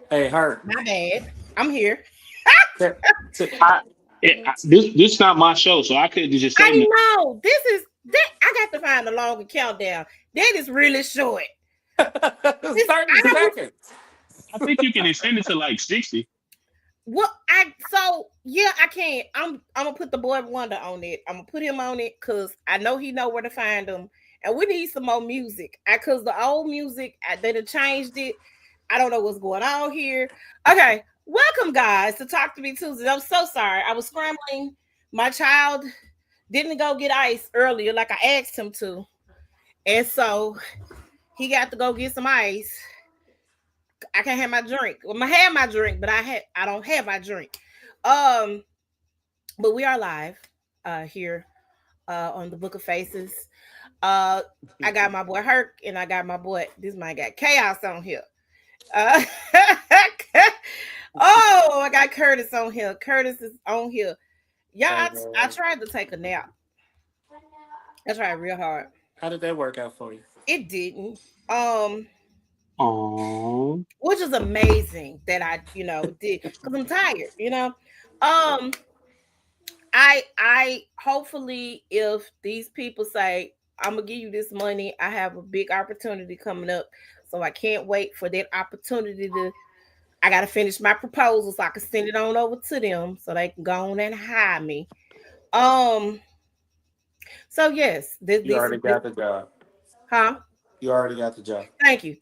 Hey, Hurt. My bad. I'm here. T- t- This not my show, so I couldn't just say I nothing. know. This is that I got to find a longer countdown. That is really short. This 30 I was seconds. I think you can extend it to like 60. what I so yeah, I can't. I'm gonna put the boy wonder on it. I'm gonna put him on it because I know he know where to find them. And we need some more music. Cause the old music they done changed it. I don't know what's going on here. Okay, welcome guys to Talk to Me Tuesday. I'm so sorry. I was scrambling. My child didn't go get ice earlier like I asked him to. And so he got to go get some ice. I can't have my drink. Well, I have my drink, but I don't have my drink. Um, but we are live here on the Book of Faces. Uh I got my boy Herc and I got my boy this man got chaos on here. Uh oh, I got Curtis on here. Curtis is on here. Yeah, Hey, I man. tried to take a nap. I tried real hard. How did that work out for you? It didn't. Um, Oh, which is amazing that I, did because I'm tired. Um, I hopefully if these people say I'm gonna give you this money, I have a big opportunity coming up. So I can't wait for that opportunity to I gotta finish my proposal so I can send it on over to them so they can go on and hire me. Um, so yes, this You this already is this, got the job. huh? You already got the job. Thank you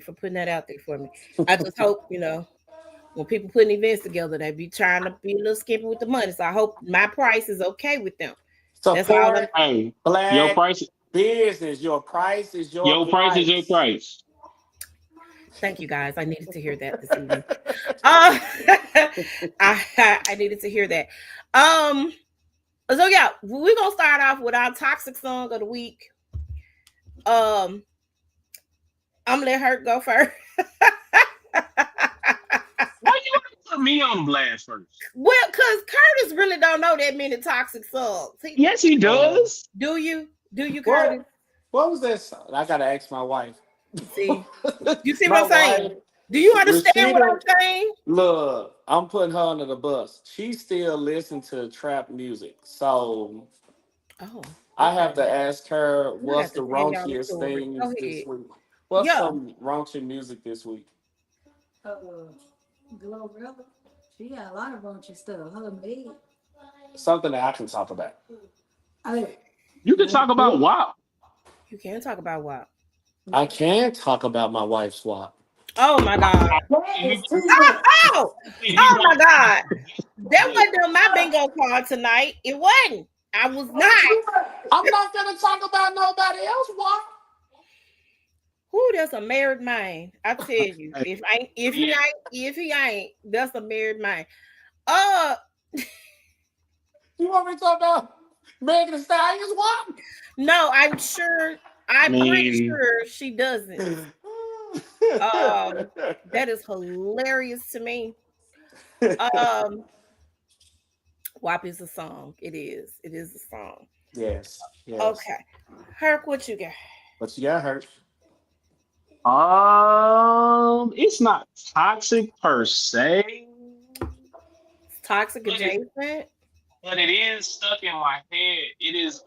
for putting that out there for me. I just hope, when people putting events together, they be trying to be a little skimpy with the money. So I hope my price is okay with them. That's all I'm Support hey, your black price, business. Your price is your your price is your price. price. thank you guys. I needed to hear that this evening. Uh, I needed to hear that. Um, so yeah, we're gonna start off with our toxic song of the week. Um, I'm gonna let her go first. Why you want to put me on blast first? Well, cause Curtis really don't know that many toxic songs. Yes, he Uh, does. Do you? Do you, Curtis? what? What was that song? I gotta ask my wife. See, you see what My I'm saying? wife, Do you understand what Rashida. I'm saying? Look, I'm putting her under the bus. She still listens to trap music, so Oh, I okay. have to ask her I'm gonna what's have to the tell y'all the raunchiest story. Go things this ahead. week. What's Yeah. some raunchy music this week? Uh, Glorilla. She got a lot of raunchy stuff. Her maid. Something that I can talk about. Oh, You can no, talk about WAP. You can talk about what? I can talk about my wife's swap. Oh my God. that You, is too much. Oh, you oh my don't. God. That wasn't on my bingo card tonight. It wasn't. I was That's not. too much. I'm not gonna talk about nobody else swap. Who that's a married man. I tell you. Hey, If yeah, he ain't, that's a married man. Uh You want me to talk about Megan Thee Stallion swap? no, I I'm pretty mean, sure she doesn't. That is hilarious to me. Um WAP is a song. It is. It is a song. yes, yes. Okay. Herc, what you got? But you got hurt. it's not toxic per se, It's toxic but it, adjacent. but it is stuck in my head. It is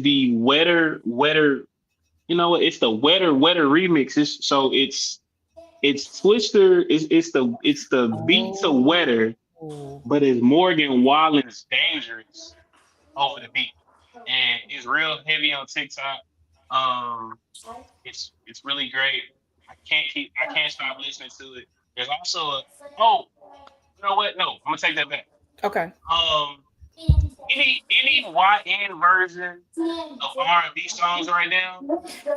the wetter. You know what? It's the wetter remix. It's Twister. It's the beat to Oh. wetter, but it's Morgan Wallen's dangerous over the beat, and it's real heavy on TikTok. Um, it's really great. I can't stop listening to it. There's also a oh, you know what? No, I'm gonna take that back. Okay. Um, any YN version of R&B songs right now.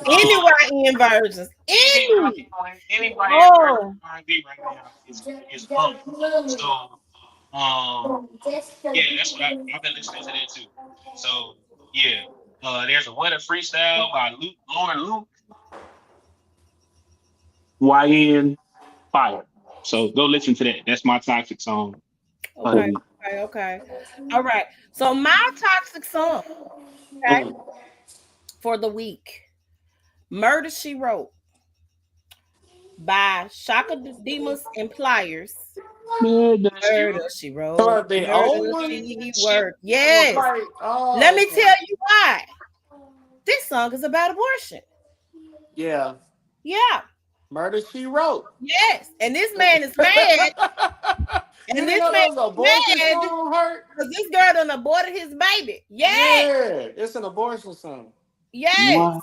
Any Um, YN versions. any Any. any YN version Oh. of R&B right now is up. So yeah, that's what I've been listening to that too. So yeah, there's a Wetter freestyle by Lauren Luke, YN Fire. So go listen to that. That's my toxic song of the Okay. week. Okay. All right. So my toxic song, okay, Mm. for the week Murder She Wrote by Shaka Demus and Pliers. Man, that's you. Murder She Wrote. So the old Murder one, She Shit. Wrote. it was Yes. like, Let oh, me okay. tell you why. This song is about abortion. Yeah, Yeah. Murder She Wrote. Yes. And this You man is mad. didn't And this know man that was an is abortion mad song, Hurt? because this girl done aborted his baby. Yes. Yeah, it's an abortion song. Yes. Wow.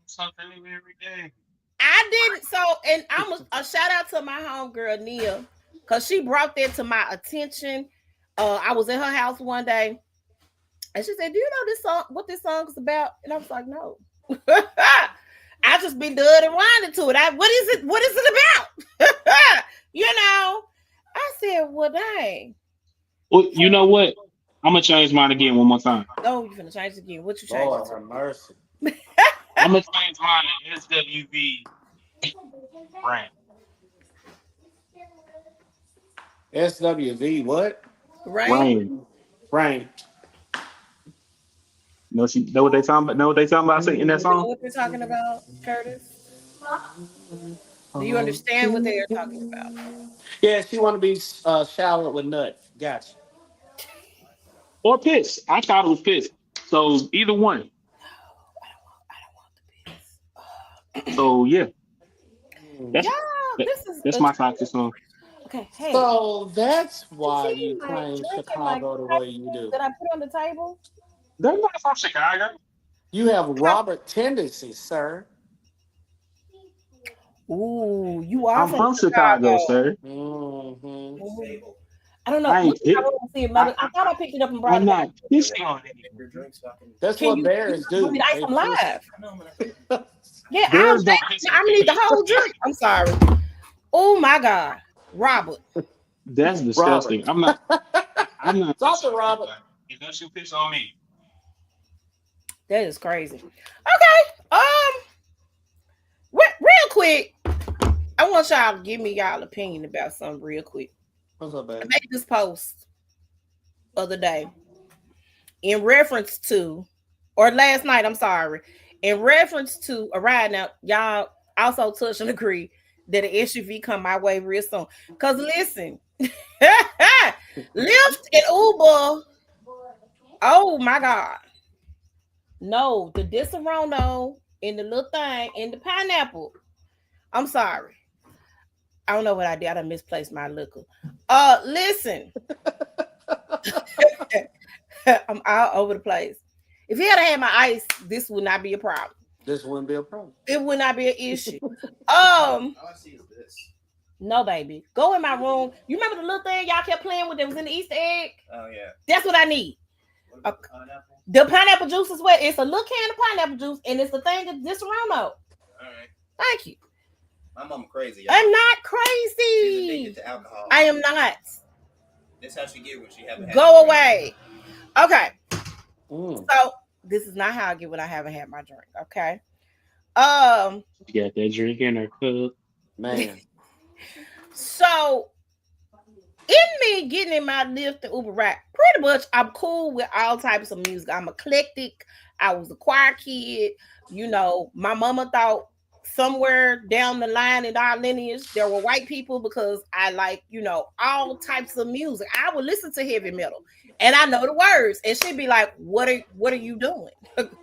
Something new every day. I didn't. So, and I'm a shout out to my homegirl Nia, because she brought that to my attention. I was in her house one day, and she said, "Do you know this song? What this song is about?" And I was like, "No." I just been done and winding to it. What is it? What is it about? you know. I said, "Well, dang." Well, you know what? I'm gonna change mine again one more time. Oh, you finna change it again. What you change it Lord to? have mercy. I'm gonna change mine to SWV brand. SWV, what? Rain. Rain. Rain. Know what they talking about? Know what they talking about in that You know song? what they're talking about, Curtis? Do you understand what they are talking about? Yeah, she want to be showered with nuts. Gotcha. Or piss. I thought it was piss. So either one. I don't want the So yeah, Yeah, that's that, this is that's a my toxic song. okay. Hey, So that's you why see you my claim drinking like Chicago the way you do. that I put on the table? They're not from Chicago. You have Robert tendencies, sir. Ooh, you are I'm from from Chicago, Chicago. sir. Hmm. Ooh. I don't know. I Look ain't at it. my room, see it, I, mother. I I, thought I picked it up and brought I'm it back. not pissing on anyone. That's Can what you bears give me do. the ice? They I'm piss. live. Yeah, Bears don't piss on I'm gonna need the people. whole drink. I'm sorry. Oh my God, Robert. That's Robert. disgusting. I'm not Talk pissing to on Robert. nobody. Unless you piss on me. That is crazy. Okay. Real quick, I want y'all to give me y'all opinion about something real quick. What's up, I baby? made this post other day in reference to, or last night, I'm sorry, in reference to a ride. Now, y'all also touch and agree that an SUV come my way real soon. Cause listen, Lyft and Uber, oh my God. No, the Disaronno and the little thing and the pineapple. I'm sorry. I don't know what I did. I done misplaced my liquor. Listen, I'm all over the place. If he had had my ice, this would not be a problem. This wouldn't be a problem. It would not be an issue. No, baby. Go in my room. You remember the little thing y'all kept playing with that was in the Easter egg? Oh yeah. That's what I need. Uh, the pineapple juice is what it's a little can of pineapple juice, and it's the thing of this around. All right. Thank you. My mom crazy. Y'all. I'm not crazy. She's addicted to alcohol. I am not. That's how she get when she haven't had. Go away. Okay. Mm. So this is not how I get when I haven't had my drink. Okay. Um. You got that drink in her cup. Man. So in me getting in my Lyft and Uber ride, pretty much I'm cool with all types of music. I'm eclectic. I was a choir kid. You know, my mama thought somewhere down the line in our lineage there were white people because I like, you know, all types of music. I would listen to heavy metal and I know the words. And she'd be like, what are you doing?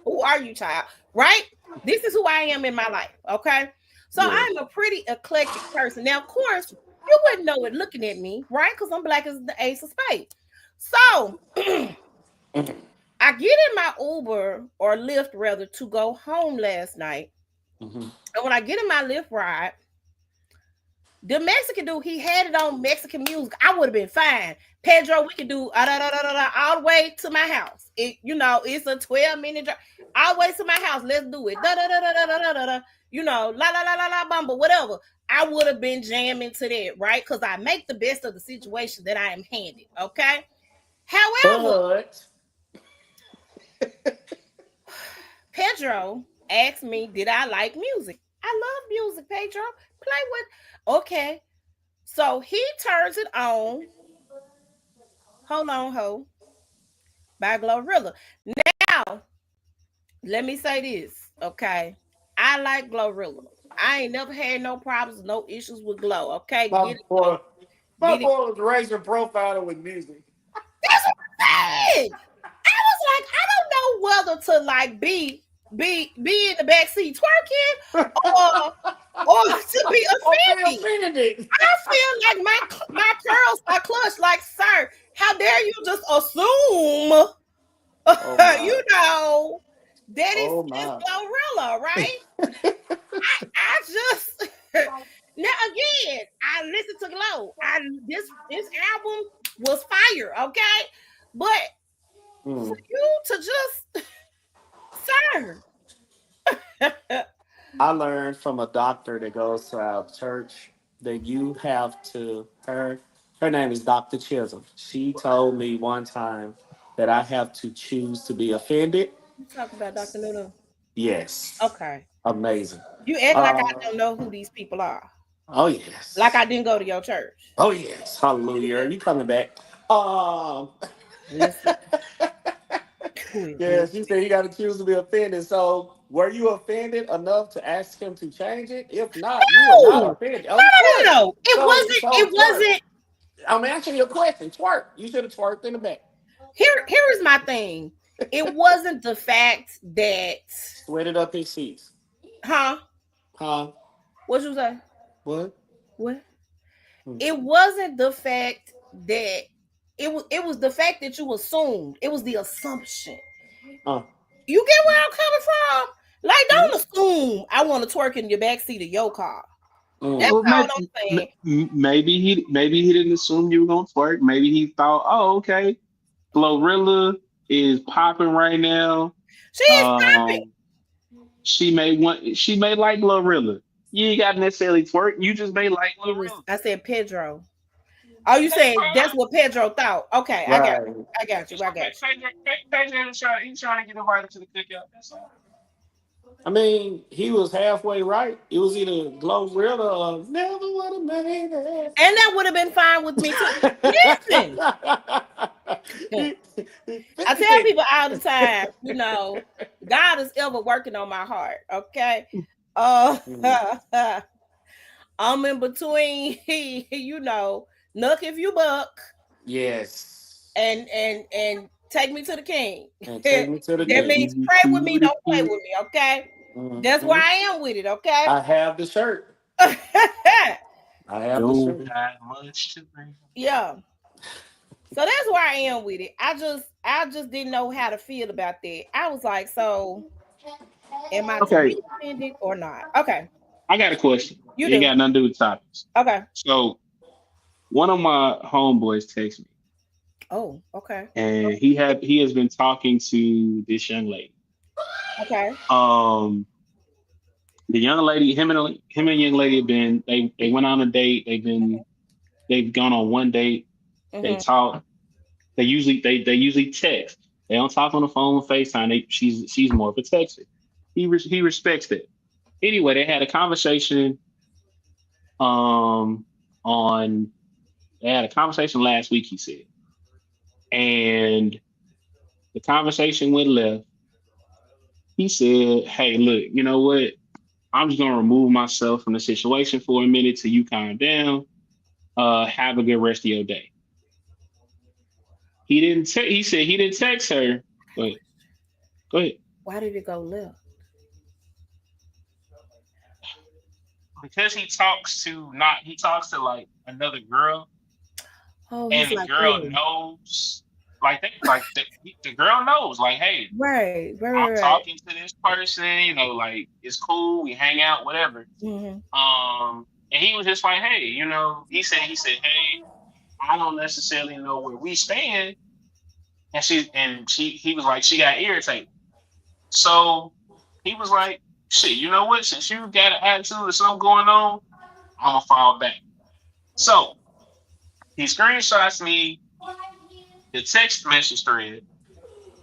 Who are you, child? Right? This is who I am in my life. Okay. So Yeah. I'm a pretty eclectic person. Now, of course, you wouldn't know it looking at me, right? Because I'm black as the ace of spades. So I get in my Uber or Lyft rather to go home last night. Mm-hmm. And when I get in my Lyft ride, the Mexican dude, he had it on Mexican music. I would have been fine. Pedro, we could do all the way to my house. You know, it's a 12-minute drive. All the way to my house. Let's do it. You know, la la la la la bumble, whatever. I would have been jamming to that, right? Because I make the best of the situation that I am handed. Okay. However, But Pedro asked me, did I like music? I love music, Pedro. Play with. Okay. So he turns it on. Hold on, ho. By Glorilla. Now, let me say this, okay? I I like Glorilla. I ain't never had no problems, no issues with Glow. Okay, My get it, Glow. boy, my Get it. boy was raising profiling with music. That's what I'm saying. I was like, I don't know whether to like be in the back seat twerking or to be Or be offended. offended. I feel like my pearls are clutched. Like, sir, how dare you just assume, Oh my. you know, that Oh it's my. Glorilla, right? I just now again, I listened to Glow. This album was fire, okay, but for Mm. you to just, sir, I learned from a doctor that goes to our church that you have to her name is Dr. Chisholm. She told me one time that I have to choose to be offended. you talk about Dr. Nuno. Yes. Okay, Amazing. you act like I Uh, don't know who these people are. oh Like yes. I didn't go to your church. Oh yes. Hallelujah. You coming back. Um Listen, quit, yes, you said you gotta choose to be offended. So were you offended enough to ask him to change it? If not, you were no, not no, offended. Of no, course. no, no. It So wasn't. so It twerk. wasn't. I'm answering your question. Twerk. You should have twerked in the back. Here is my thing. It wasn't the fact that, Sweated up his seats. huh? Huh? What you say? What? What? Hmm. It wasn't the fact that it was the fact that you assumed. It was the assumption. Uh, You get where I'm coming from? Like, mhm. don't assume I want to twerk in your backseat of your car. That's Mm. Well, all maybe I'm saying. maybe he didn't assume you were gonna twerk. Maybe he thought, oh, okay, Glorilla is popping right now. She is popping. Um, she may like Glorilla. You ain't got to necessarily twerk. You just may like It was. Glorilla. I said Pedro. Oh, you That's saying that's fine. what Pedro thought? Okay, I got Right. you. I got you. It's I okay. got you. Pedro he's trying to get invited to the cookout. That's all. I mean, he was halfway right. It was either Glorilla or never would have made it. And that would have been fine with me too. Listen, I tell 50. people all the time, God is ever working on my heart. Okay. Uh Mm. I'm in between, nuck if you buck Yes. and take me to the king. And take me to the That king. means Baby, pray with me, to the don't play king. with me, okay? That's where Mhm. I am with it, okay? I have the shirt. I have the Don't shirt. have much to bring. Yeah. So that's where I am with it. I just didn't know how to feel about that. I was like, so am I to Okay, be offended or not? Okay, I got a question. you It ain't do. got nothing to do with topics. Okay. So one of my homeboys texted me, Oh, okay. and he has been talking to this young lady. Okay. Um, the young lady, him and young lady have been they went on a date. They've gone on one date. They Mm-hmm. talk. They usually text. They don't talk on the phone, FaceTime. She's more of a texter. He respects that. Anyway, they had a conversation um on they had a conversation last week, he said. And the conversation went left. He said, hey, look, you know what? I'm just gonna remove myself from the situation for a minute till you calm down. Have a good rest of your day. He said he didn't text her, but go ahead. Why did it go left? Because he talks to like another girl, Oh, and he's the like, girl oh, knows the girl knows like, hey, right, right, I'm right, right. talking to this person, like it's cool, we hang out, whatever. Mm-hmm. And he was just like, hey, he said, hey, I don't necessarily know where we stand. And he was like, she got irritated. So he was like, shit, you know what? Since you got an attitude or something going on, I'm gonna fall back. So he screenshots me the text message thread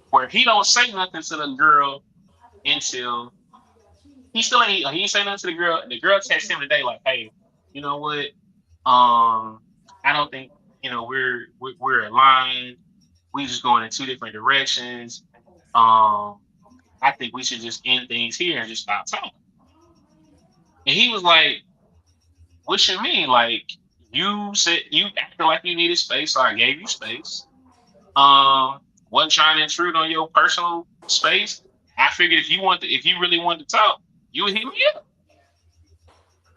where he don't say nothing to the girl until he ain't say nothing to the girl. The girl texts him today like, hey, you know what? I don't think we're aligned. We just going in two different directions. Um, I think we should just end things here and just stop talking. And he was like, "What you mean? Like you said you acted like you needed space, so I gave you space. Wasn't trying to intrude on your personal space. I figured if you really wanted to talk, you would hit me up."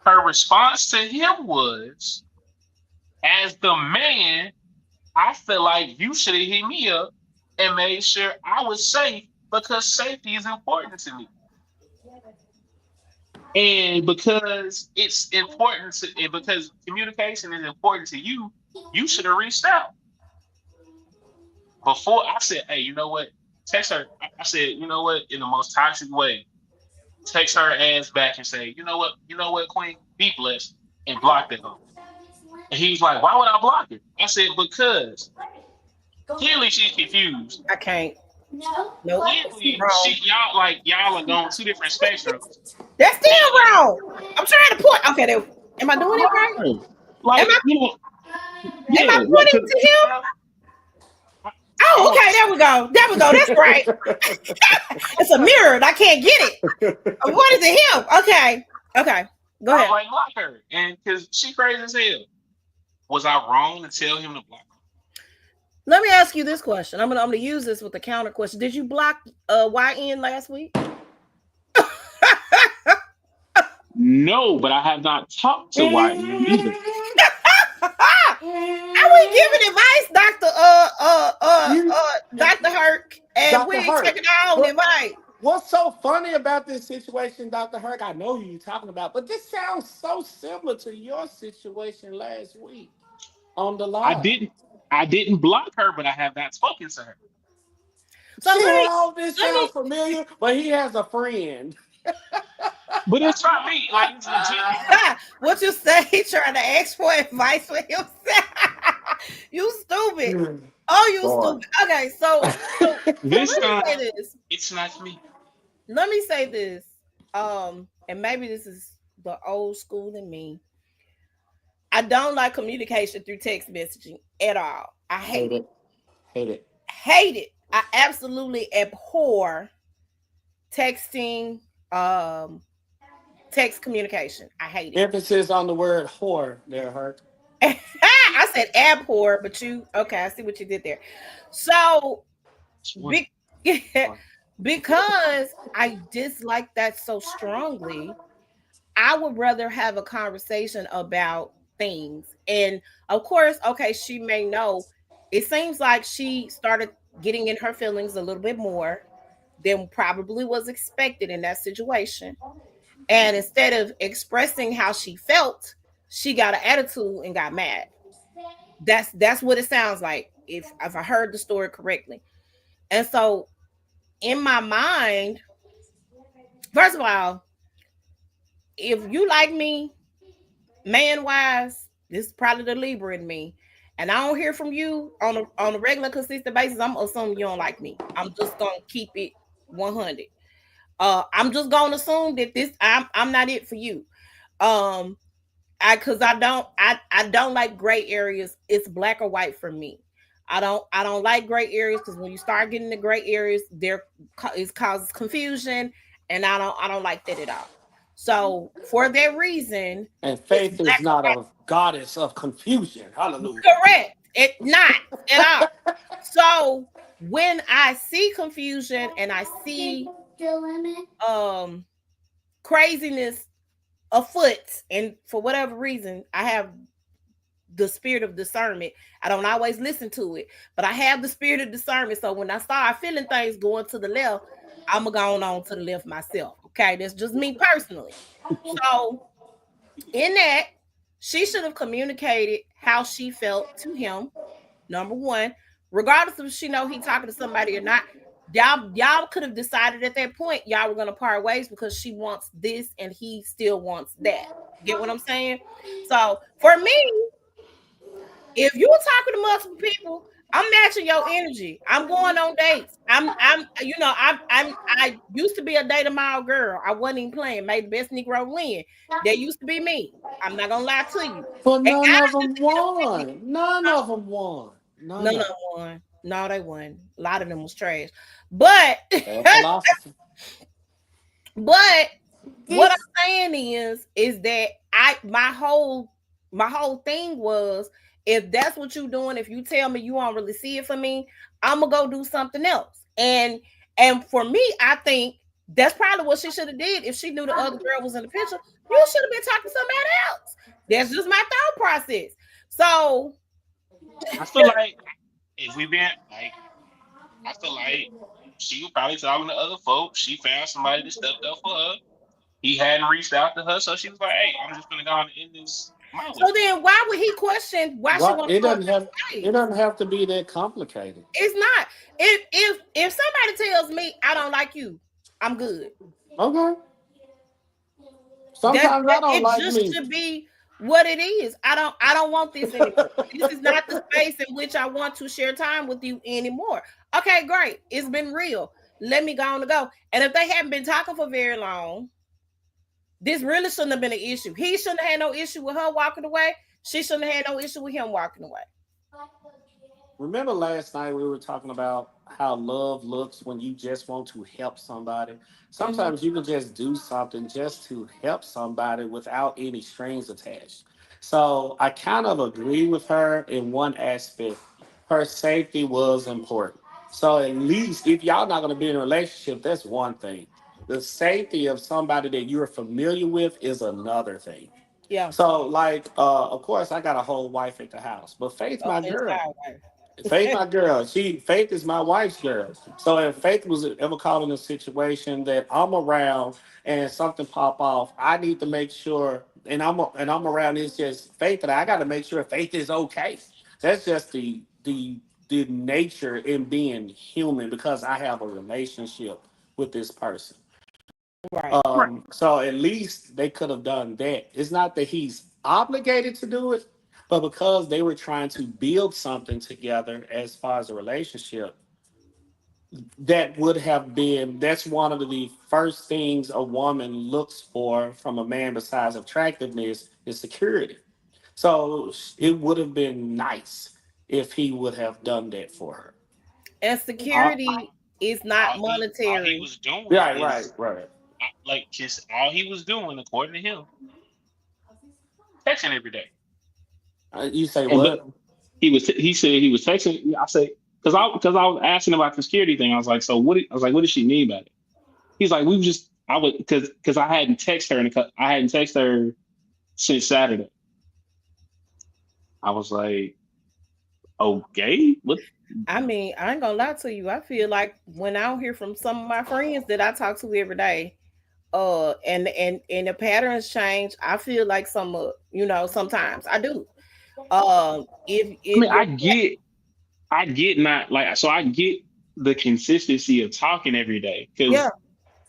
Her response to him was, "As the man, I feel like you should have hit me up and made sure I was safe because safety is important to me. And because it's important to, and because communication is important to you, you should have reached out." Before I said, "Hey, you know what? Text her." I said, "You know what?" In the most toxic way, text her ass back and say, you know what, Queen, be blessed, and block that hoe. And he was like, "Why would I block her?" I said, "Because clearly she's confused. I can't. Nope. Clearly, Wrong. y'all are going two different spectrums." That's still And wrong. I'm trying to point. Okay, there. Am I doing it right? right, Am like I am I yeah, like pointing to him? I, I'm Oh, a, okay, there we go. There we go. That's right. It's a mirror. I can't get it. I'm pointing to him. Okay. Okay. Go I was ahead. like, block her, and because she crazy as hell. Was I wrong to tell him to block her? Let me ask you this question. I'm gonna use this with the counter question. Did you block YN last week? No, but I have not talked to YN either. I was giving advice, You, Dr. Herc, and we Dr. ain't Hurt. taking our own advice. What's so funny about this situation, Dr. Herc? I know who you're talking about, but this sounds so similar to your situation last week on the I live. didn't I didn't block her, but I have not spoken to her. So See how this let me sounds familiar? But he has a friend. But it's not me. Like it's legit. what you say? He trying to ask for advice for himself. You stupid. Oh, you Boy. stupid. Okay, so This let me say time this. it's not me. Let me say this. And maybe this is the old school in me. I don't like communication through text messaging at all. I hate Hate it. it. Hate it. Hate it. I absolutely abhor texting, text communication. I hate it. Emphasis on the word whore there, Hurt. I said abhor, but you okay? I see what you did there. So It's one. big, because I dislike that so strongly. I would rather have a conversation about things, and of course, okay, she may know. It seems like she started getting in her feelings a little bit more than probably was expected in that situation. And instead of expressing how she felt, she got an attitude and got mad. That's what it sounds like if I heard the story correctly. And so in my mind, first of all, if you like me, man wise, this is probably the Libra in me. And I don't hear from you on a regular consistent basis, I'm assuming you don't like me. I'm just gonna keep it 100. I'm just gonna assume that this I'm not it for you. Um I don't like gray areas. It's black or white for me. I don't like gray areas because when you start getting the gray areas, there it causes confusion, and I don't like that at all. So for that reason, And it's faith is black or not white. a goddess of confusion. Hallelujah. Correct. It not at all. So when I see confusion and I see um craziness afoot, and for whatever reason, I have the spirit of discernment. I don't always listen to it, but I have the spirit of discernment. So when I start feeling things going to the left, I'm going on to the left myself. Okay, that's just me personally. So in that, she should have communicated how she felt to him. Number one, regardless of she know he talking to somebody or not, y'all could have decided at that point y'all were gonna part ways because she wants this and he still wants that. Get what I'm saying? So for me, if you're talking to multiple people, I'm matching your energy. I'm going on dates. I used to be a date a mile girl. I wasn't even playing. Made the best Negro win. That used to be me. I'm not gonna lie to you. But And none guys of used them to get offended. won. None Huh? of them won. None None of of them them. won. No, they won. A lot of them was trash. But Their philosophy. but What I'm saying is that my whole thing was, if that's what you doing, if you tell me you don't really see it for me, I'm gonna go do something else. And for me, I think that's probably what she should have did. If she knew the other girl was in the picture, you should have been talking to somebody else. That's just my thought process. So I feel like if we been like, I feel like she was probably talking to other folks. She found somebody that stepped up for her. He hadn't reached out to her, so she was like, "Hey, I'm just gonna go on and end this my so way." then why would he question why she What want to come it face? doesn't have to be that complicated. It's not. If somebody tells me I don't like you, I'm good. Okay. That, Sometimes I that don't it like just me. should be what it is. I don't want this anymore. This is not the space in which I want to share time with you anymore. Okay, great. It's been real. Let me go on to go. And if they haven't been talking for very long, this really shouldn't have been an issue. He shouldn't have had no issue with her walking away. She shouldn't have had no issue with him walking away. Remember last night we were talking about how love looks when you just want to help somebody? Mhm. Sometimes you can just do something just to help somebody without any strings attached. So I kind of agree with her in one aspect. Her safety was important. So at least if y'all not going to be in a relationship, that's one thing. The safety of somebody that you're familiar with is another thing. Yeah. So, like, of course, I got a whole wife at the house, but Faith, Oh, my that's girl, Faith, fine. my girl. Faith is my wife's girl. So if Faith was ever caught in a situation that I'm around and something pop off, I need to make sure, and I'm around. It's just Faith, and I got to make sure Faith is okay. That's just the nature in being human because I have a relationship with this person. Right. Right. So at least they could have done that. It's not that he's obligated to do it, but because they were trying to build something together as far as a relationship, that would have been that's one of the first things a woman looks for from a man besides attractiveness is security. So it would have been nice if he would have done that for her. And All, security is not all he monetary. was doing Right, right, is right. like just all he was doing, according to him, texting every day. You say And but what? he said he was texting. I said because I was asking about the security thing. I was like, so what? I was like, what does she mean by that? He's like, we was just I would because I hadn't texted her I hadn't texted her since Saturday. I was like, okay, what? I mean, I ain't gonna lie to you. I feel like when I don't hear from some of my friends that I talk to every day, and the patterns change, I feel like sometimes I do. I If mean, I get not like so I get the consistency of talking every day yeah,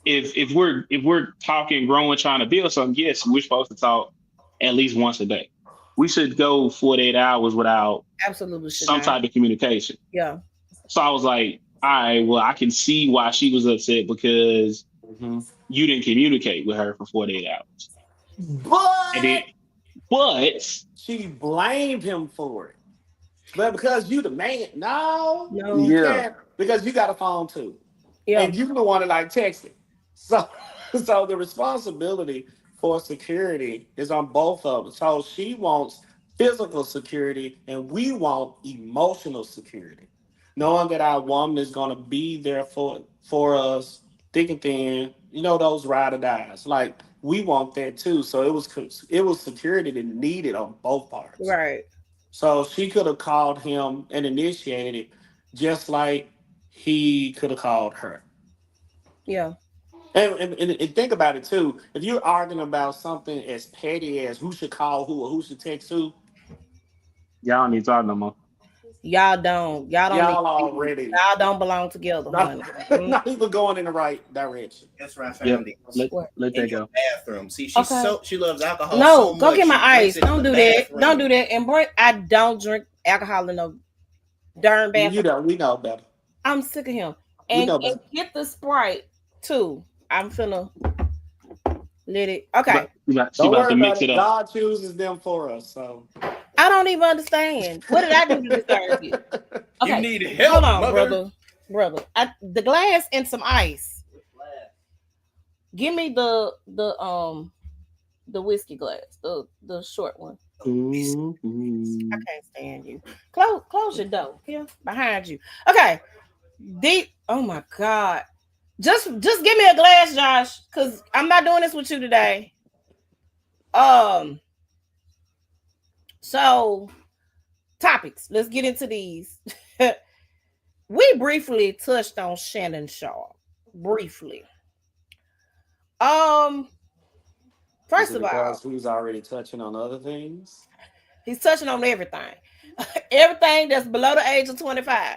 because if we're talking, growing, trying to build something, yes, we're supposed to talk at least once a day. We should go 48 hours without absolutely should some not. type of communication. Yeah, So I was like, all right, well, I can see why she was upset because Mhm. you didn't communicate with her for 48 hours. And then, But but she blamed him for it. But because you the man, no, no, you yeah, can't because you got a phone too, yeah, and you the one that like texting. So, so the responsibility for security is on both of us. So she wants physical security, and we want emotional security, knowing that our woman is going to be there for us, thick and thin. You know those ride or dies. Like we want that too. So it was security that needed on both parts. right, So she could have called him and initiated it, just like he could have called her. yeah. And think about it too. If you're arguing about something as petty as who should call who or who should text who, y'all don't need to talk no more. Y'all don't need y'all to be. already Y'all don't belong together, not, honey. Mm, not even going in the right direction. That's where I Yep, found it. let what? let In that your go. bathroom. See, Okay. she loves alcohol No, so go much get my she drinks ice. it in Don't the do that. Don't do bathroom. that. And bring. I don't drink alcohol in no darn You bathroom. know, we know better. I'm sick of him. We And know and better. get the Sprite too. I'm finna let it. She Okay. about, she about, she Don't about worry to about mix it. it up. God chooses them for us. So I don't even understand. What did I do to deserve it? You Okay. need Hold help, on, mother. brother. The glass and some ice. Give me the whiskey glass, the short one. I Mhm. can't stand you. Close your door. Here, behind you. Okay. Deep. Oh my God. Just give me a glass, Josh, because I'm not doing this with you today. Um. So topics. Let's get into these. We briefly touched on Shannon Sharp. Briefly. Um. Is First it of all, because he's already touching on other things? he's touching on everything. Everything that's below the age of 25.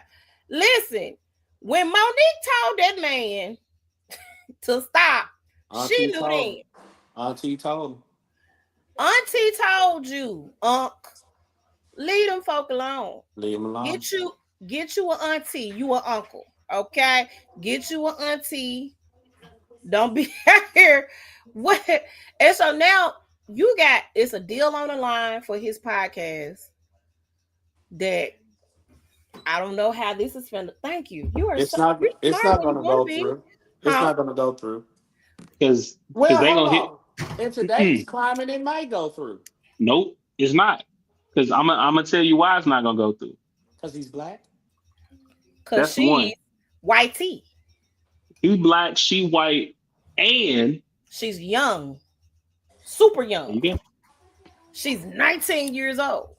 Listen, when Monique told that man to stop, she Auntie knew told then. him. Auntie told him. Auntie told you, leave them folk alone. Leave him alone. Get you, get you an auntie, you an uncle. Okay? Get you an auntie. Don't be out here. What? And so now you got it's a deal on the line for his podcast that I don't know how this is gonna. Thank you. You are It's so not. you're It's smart not when you going to want to go be, through. It's huh? not going to go through. Because Well, they hold gonna hit. on. In today's climate, it might go through Nope, it's not. Because I'm gonna tell you why it's not gonna go through. because he's black. Cause That's she's one. white tea. He black, she white, and She's young, super there young. you go. She's 19 years old.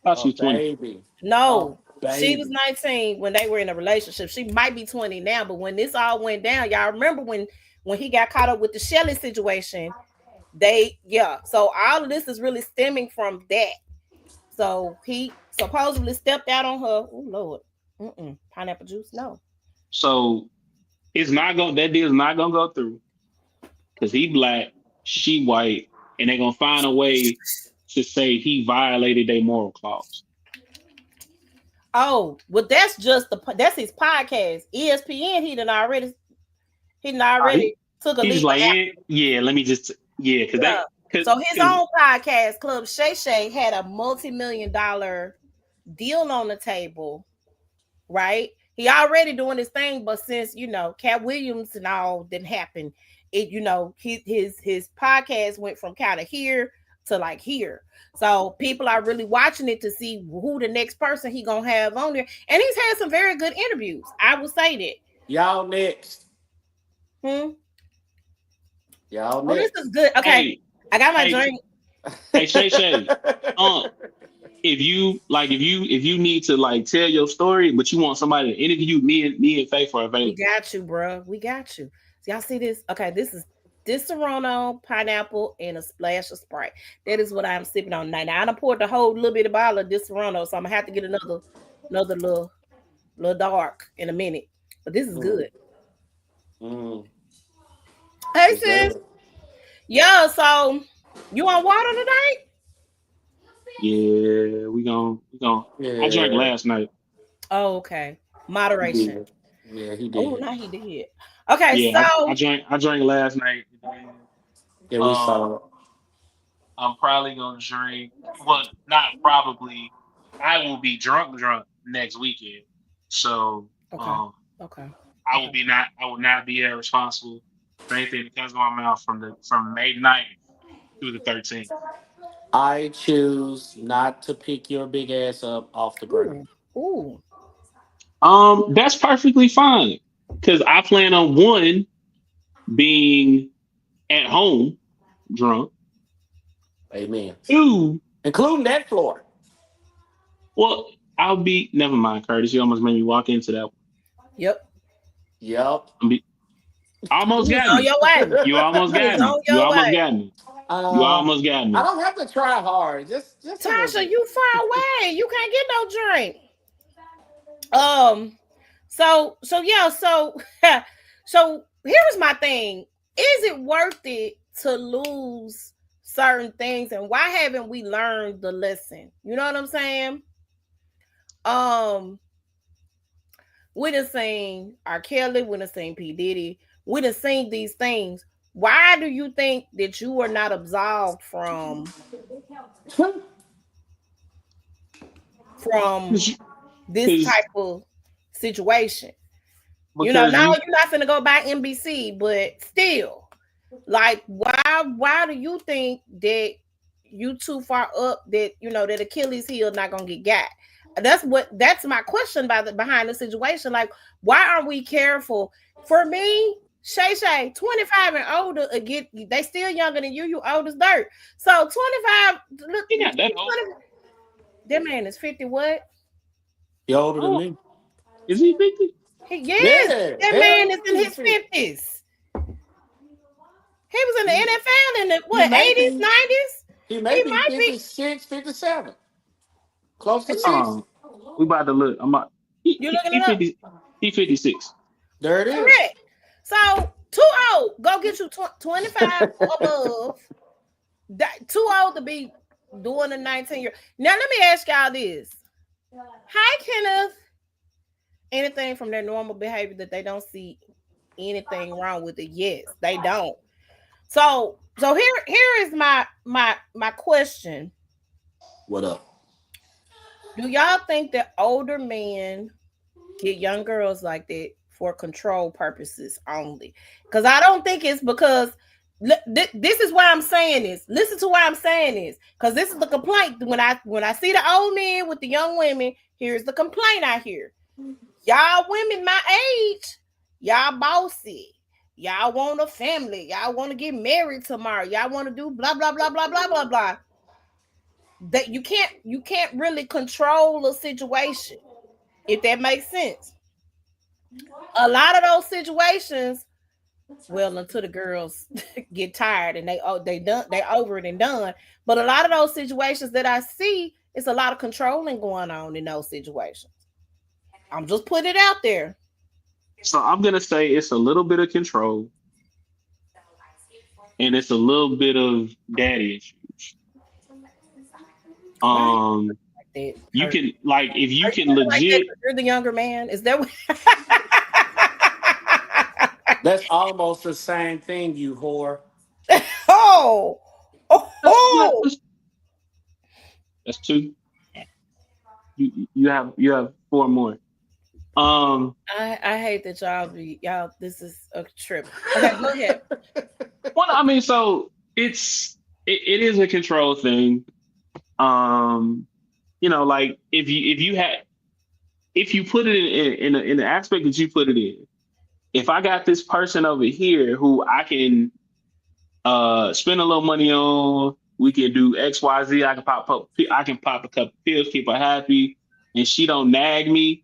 Thought A she was 20. baby. A No, she was baby. 19 when they were in a relationship. She might be 20 now, but when this all went down, y'all remember when he got caught up with the Shelly situation, they yeah. So all of this is really stemming from that. So he supposedly stepped out on her. Oh Lord, pineapple juice. No. So it's not gonna that deal's not gonna go through because he black, she white, and they're gonna find a way to say he violated their moral clause. Oh, well, that's his podcast. ESPN. He done Ah, he, already took a he's just legal like, action. yeah, let me just because Yeah. they because So his own podcast, Club Shay Shay, had a multi-million-dollar deal on the table, right? He already doing his thing, but since Cat Williams and all didn't happen, his podcast went from kind of here to like here. So people are really watching it to see who the next person he gonna have on there, and he's had some very good interviews. I will say that. Y'all next. Hmm? Y'all Oh, this is next. good. Okay, hey I got my hey drink. hey Shay Shay, um, if you need to like tell your story, but you want somebody to interview me and Faith are We available. got you, bro. We got you. So y'all see this? Okay, this Serrano, pineapple, and a splash of Sprite. That is what I'm sipping on tonight. Now I done poured the whole little bit of bottle of this Serrano, so I'm gonna have to get another little dark in a minute. But this is Mm, good. mm, Hey it's sis. good. Yeah, so you on water tonight? Yeah, we gonna. I drank Yeah, last night. Oh, okay. he Moderation. did. Yeah, he Oh, did. now he did. Okay, Yeah, I so drank last night. And then, Yeah, we um, saw. I'm probably gonna drink. Well, not probably. I will be drunk next weekend. So okay, okay, I will okay. be not. I will not be responsible for anything that comes out of my mouth from May 9th through the 13th. I choose not to pick your big ass up off the ground. Ooh, ooh. That's perfectly fine because I plan on one being at home drunk. Amen. Two, Including that floor. well, I'll be. Never mind, Curtis. You almost made me walk into that Yep. Yep. one. You Almost was got on me. your way. You almost You was got me. on You your almost way. got me. You uh, almost got I me. don't have to try hard. Just a little Tasha, bit. you far away. You can't get no drink. Um, so yeah, so here's my thing. Is it worth it to lose certain things, and why haven't we learned the lesson? You know what I'm saying? Um, we done seen R. Kelly, we done seen P. Diddy, we done seen these things. Why do you think that you were not absolved from Because this type of situation? Now because you you're not gonna go by NBC, but still. Like, why do you think that you too far up that that Achilles heel not gonna get got? That's my question behind the situation. Like, why aren't we careful? For me, Shay, 25 and older, again, they still younger than you. You old as dirt. So 25, look, He not that old. 20, that man is 50. What? He older than Oh, me. is he 50? Yes, Yeah, that hell man is yeah, in he's his 50. 50s. He was in the He, NFL in the he what, may 80s, be 90s? he He may be might be. 56, 57, close to Hold 60. on. We about to look. I'm about, You looking he it up? 50. He 56. There it is. Correct. So too old. Go get you 25 or above. Too old to be doing a 19-year. Now let me ask y'all this. Hi, Kenneth. Anything from their normal behavior that they don't see anything wrong with it? Yes, they don't. So here is my question. What up? Do y'all think that older men get young girls like that for control purposes only? Because I don't think it's because this is why I'm saying this. Listen to why I'm saying this, because this is the complaint. When I see the old men with the young women, here's the complaint I hear. Y'all women my age, y'all bossy. Y'all want a family. Y'all want to get married tomorrow. Y'all want to do blah blah blah blah blah blah blah. That you can't really control a situation, if that makes sense. A lot of those situations, well, until the girls get tired and they over it and done. But a lot of those situations that I see, it's a lot of controlling going on in those situations. I'm just putting it out there. So I'm gonna say it's a little bit of control and it's a little bit of daddy issues. Why are you Um, like that, you Kurt? can like if Are you you can feeling like that legit. 'cause you're the younger man? Is that what? That's almost the same thing, you whore. Oh, oh, oh. That's two. You have four more. Um, I hate that y'all. This is a trip. Okay, go ahead. well, I mean, so it is a control thing. Um, like if you put it in the aspect that you put it in, if I got this person over here who I can spend a little money on, we can do X, Y, Z. I can pop a couple pills, keep her happy, and she don't nag me.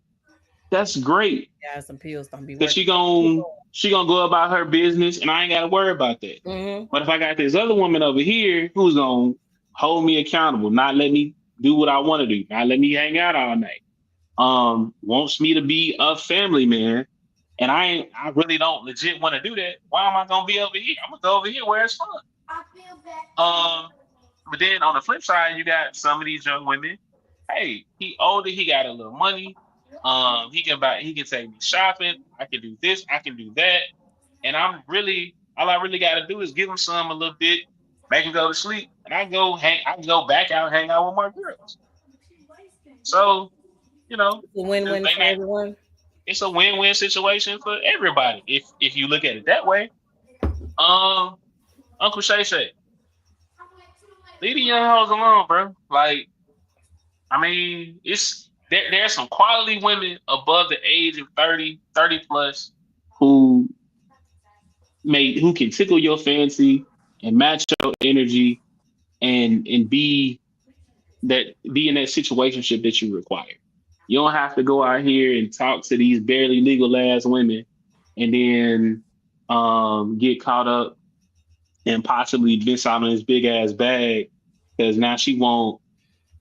That's great. Yeah, some pills don't be Cause working. she gonna go about her business and I ain't gotta worry about that. Mm-hmm. But if I got this other woman over here who's gonna hold me accountable, not let me do what I want to do, not let me hang out all night, wants me to be a family man, and I really don't legit want to do that. Why am I gonna be over here? I'm gonna go over here where it's fun. Um, but then on the flip side, you got some of these young women. Hey, he older, he got a little money. He can take me shopping. I can do this, I can do that, and all I really got to do is give him some a little bit, make him go to sleep, and I can go back out, hang out with my girls. So It's a win-win they for got everyone. it's a win-win situation for everybody if you look at it that way. Um, Uncle Shay Shay, leave the young hoes alone, bro. Like, I mean, there's some quality women above the age of 30 plus, who who can tickle your fancy and match your energy and be in that situationship that you require. You don't have to go out here and talk to these barely legal ass women and then get caught up and possibly miss out on this big ass bag because now she won't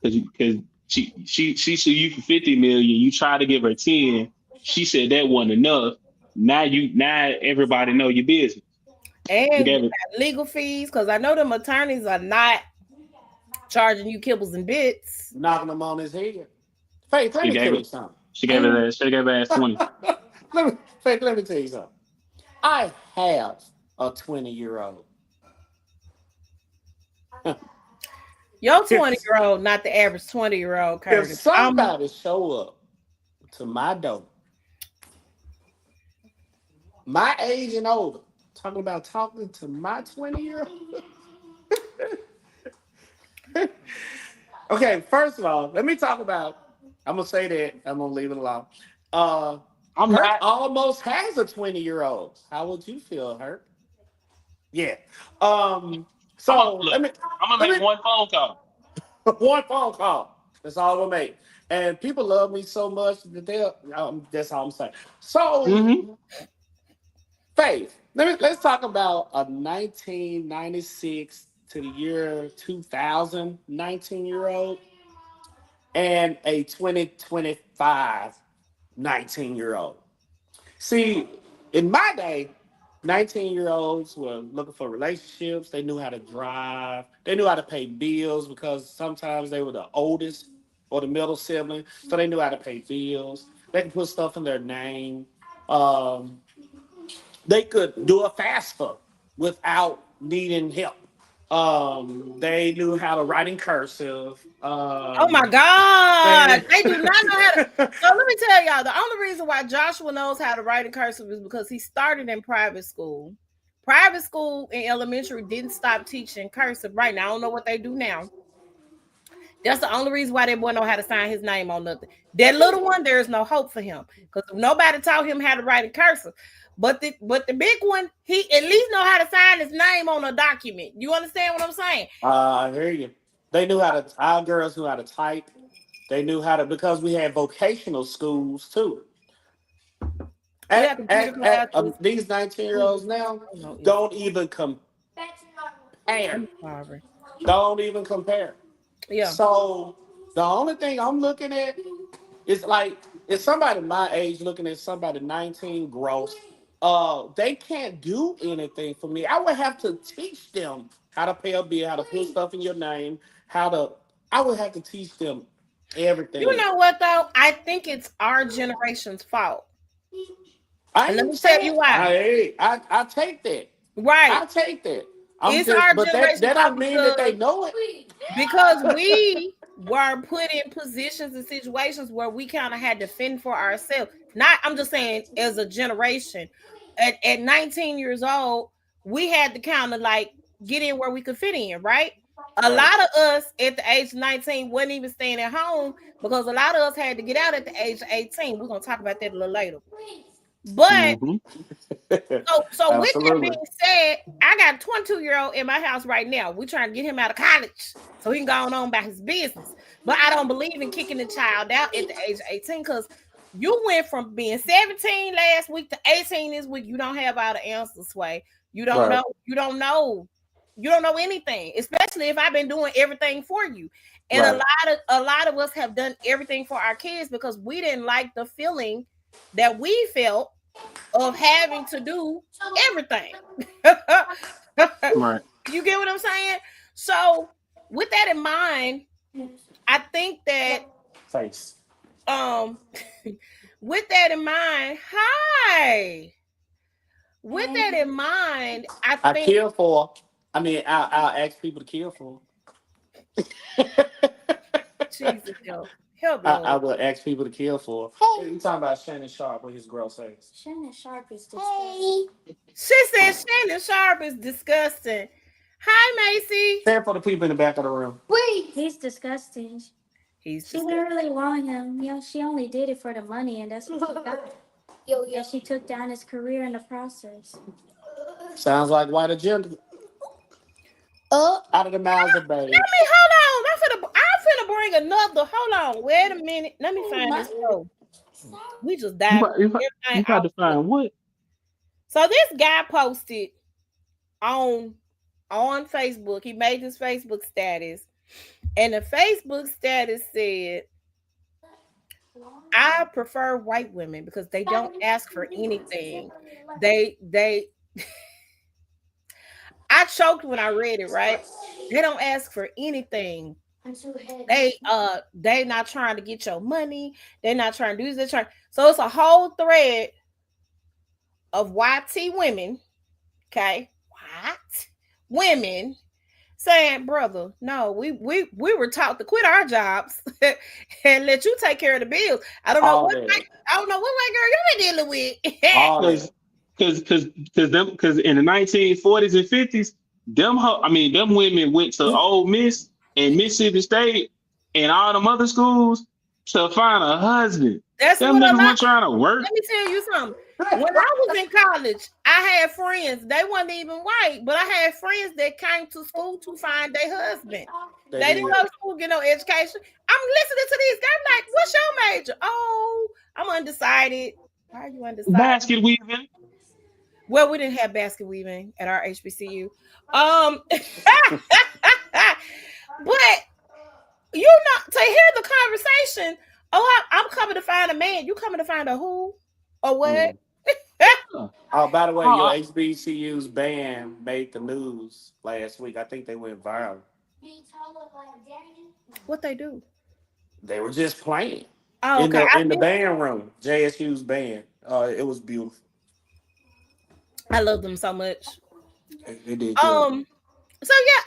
because she sued you for 50 million. You try to give her 10. She said that wasn't enough. Now everybody know your business. You And you gave her got legal fees, because I know them attorneys are not charging you kibbles and bits. Knocking him on his head. Faith, let she me gave tell you it something. she gave her Mm. that she gave her ass 20. Let me tell you something. I have a 20-year-old. Your 20 If, year old, not the average 20-year-old, if Curtis. somebody show up to my door, my age and older, Talking about talking to my 20-year old. Okay, first of all, let me talk about. I'm gonna say that. I'm gonna leave it alone. Uh, I'm Hurt not. almost has a 20-year-old. How would you feel, Hurt? Yeah. Um. I'm gonna So look. let me I'm gonna let make me one phone call. one phone call. That's all we'll make. And people love me so much that they'll. That's all I'm saying. So, Mm-hmm. Faith. Let's talk about a 1996 to the year 2000 19-year-old and a 2025 19-year-old. See, in my day, 19-year-olds were looking for relationships. They knew how to drive. They knew how to pay bills because sometimes they were the oldest or the middle sibling. So they knew how to pay bills. They could put stuff in their name. Um, they could do a FAFSA without needing help. They knew how to write in cursive. Oh my God. They They do not know how to. So let me tell y'all, the only reason why Joshua knows how to write in cursive is because he started in private school. Private school in elementary didn't stop teaching cursive. Right now, I don't know what they do now. That's the only reason why that boy know how to sign his name on nothing. That little one, there is no hope for him because nobody taught him how to write in cursive. But the big one, he at least know how to sign his name on a document. You understand what I'm saying? I hear you. They knew how to. Our girls knew how to type. They knew how to because we had vocational schools too. Yeah, computer classes. These 19-year-olds now Oh no, it's don't even compare. I'm sorry. Don't even compare. Yeah. So the only thing I'm looking at is like if somebody my age looking at somebody 19 gross, they can't do anything for me. I would have to teach them how to pay a bill, how to put stuff in your name, how to. I would have to teach them You everything. know what though? I think it's our generation's fault. I And let ain't me tell saying you why. I take that. Right. I take that. I'm It's just, our but that generation's that fault don't mean that they know because it. we were put in positions and situations where we kind of had to fend for ourselves. Not, I'm just saying, as a generation, at 19 years old, we had to kind of like get in where we could fit in, right? A Right. lot of us at the age of 19 wasn't even staying at home because a lot of us had to get out at the age of 18. We're gonna talk about that a little later. But Mm-hmm. so with that being Absolutely. said, I got a 22-year-old in my house right now. We're trying to get him out of college so he can go on about his business. But I don't believe in kicking the child out at the age of 18 because you went from being 17 last week to 18 this week. You don't have all the answers, Sway. You don't Right. know. You don't know. You don't know anything, especially if I've been doing everything for you. And Right. a lot of us have done everything for our kids because we didn't like the feeling that we felt of having to do everything. Right. You get what I'm saying? So, with that in mind, I think that Face. um with that in mind, hi. With that in mind, I I think kill for. I mean, I'll ask people to kill for. Jesus help I Lord. will ask people to kill for. You talking about Shannon Sharp with his gross face? Shannon Sharp is disgusting. She said Shannon Sharp is disgusting. Hi, Macy. Say it for the people in the back of the room. Wait, he's disgusting. He's She disgusting. literally wanted him. You know, she only did it for the money, and that's what she got. Yo, yo. And she took down his career in the process. Sounds like white agenda. Out of the mouths of Let babes. me hold on. I'm finna bring another. Hold on. Wait a minute. Let me find this quote. We just You dive about, you about, you everything about off. to find what? So this guy posted on on Facebook. He made his Facebook status, and the Facebook status said, "I prefer white women because they don't ask for anything. They I choked when I read it, right? They don't ask for anything. They not trying to get your money. They're not trying to do this. So it's a whole thread of YT women, okay? What? Women saying, brother, no, we were taught to quit our jobs and let you take care of the bills. All that. I don't know what white girl you been dealing with. All Because that. Because in the 1940s and 50s, them women went to Ole Miss and Mississippi State and all them other schools to find a husband. That's Them what a niggas lot. weren't trying to work. Let me tell you something. When I was in college, I had friends. They weren't even white, but I had friends that came to school to find their husband. They They didn't did. go to school, get no education. I'm listening to these guys like, what's your major? Oh, I'm undecided. Why are you undecided? Basket weaving. Well, we didn't have basket weaving at our HBCU. But you know, to hear the conversation, oh, I'm coming to find a man. You coming to find a who or what? Mm. Oh, by the way, your Oh, HBCU's band made the news last week. I think they went viral. What they do? They were just playing Oh, okay. I in the miss, band room. JSU's band. It was beautiful. I love them so much. It did good. So yeah,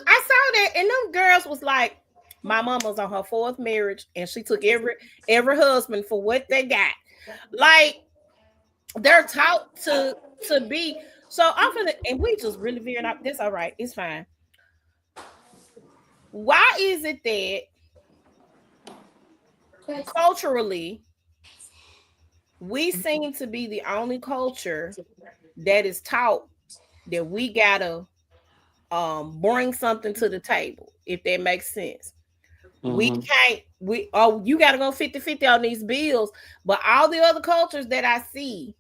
I saw that, and them girls was like, my mom was on her fourth marriage, and she took every husband for what they got. Like they're taught to be. So I'm gonna, and we just really veering up. That's all right. It's fine. Why is it that culturally we seem to be the only culture that is taught that we gotta bring something to the table, if that makes sense? We Hmm. can't, you gotta go 50-50 on these bills. But all the other cultures that I see,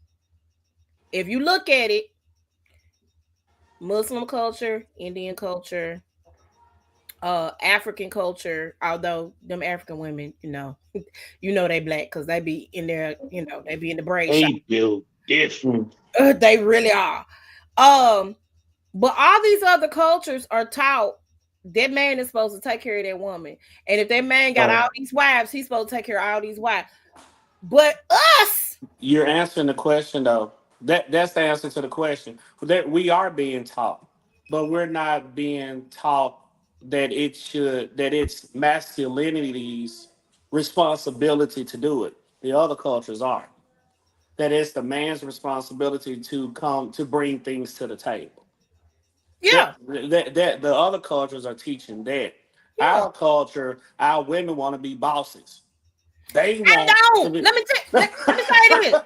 if you look at it, Muslim culture, Indian culture, African culture, although them African women, you know they black because they be in there, they be in the braid shop. they build different. They really are. Um, but all these other cultures are taught that man is supposed to take care of that woman. And if that man got Right. all these wives, he's supposed to take care of all these wives. But us, You're answering the question though. That's the answer to the question. That we are being taught, but we're not being taught that it's masculinity's responsibility to do it. The other cultures are. That it's the man's responsibility to come to bring things to the table. That yeah, that the other cultures are teaching that. yeah. Our culture, our women want to be bosses. They I want to don't. be. Let me say this.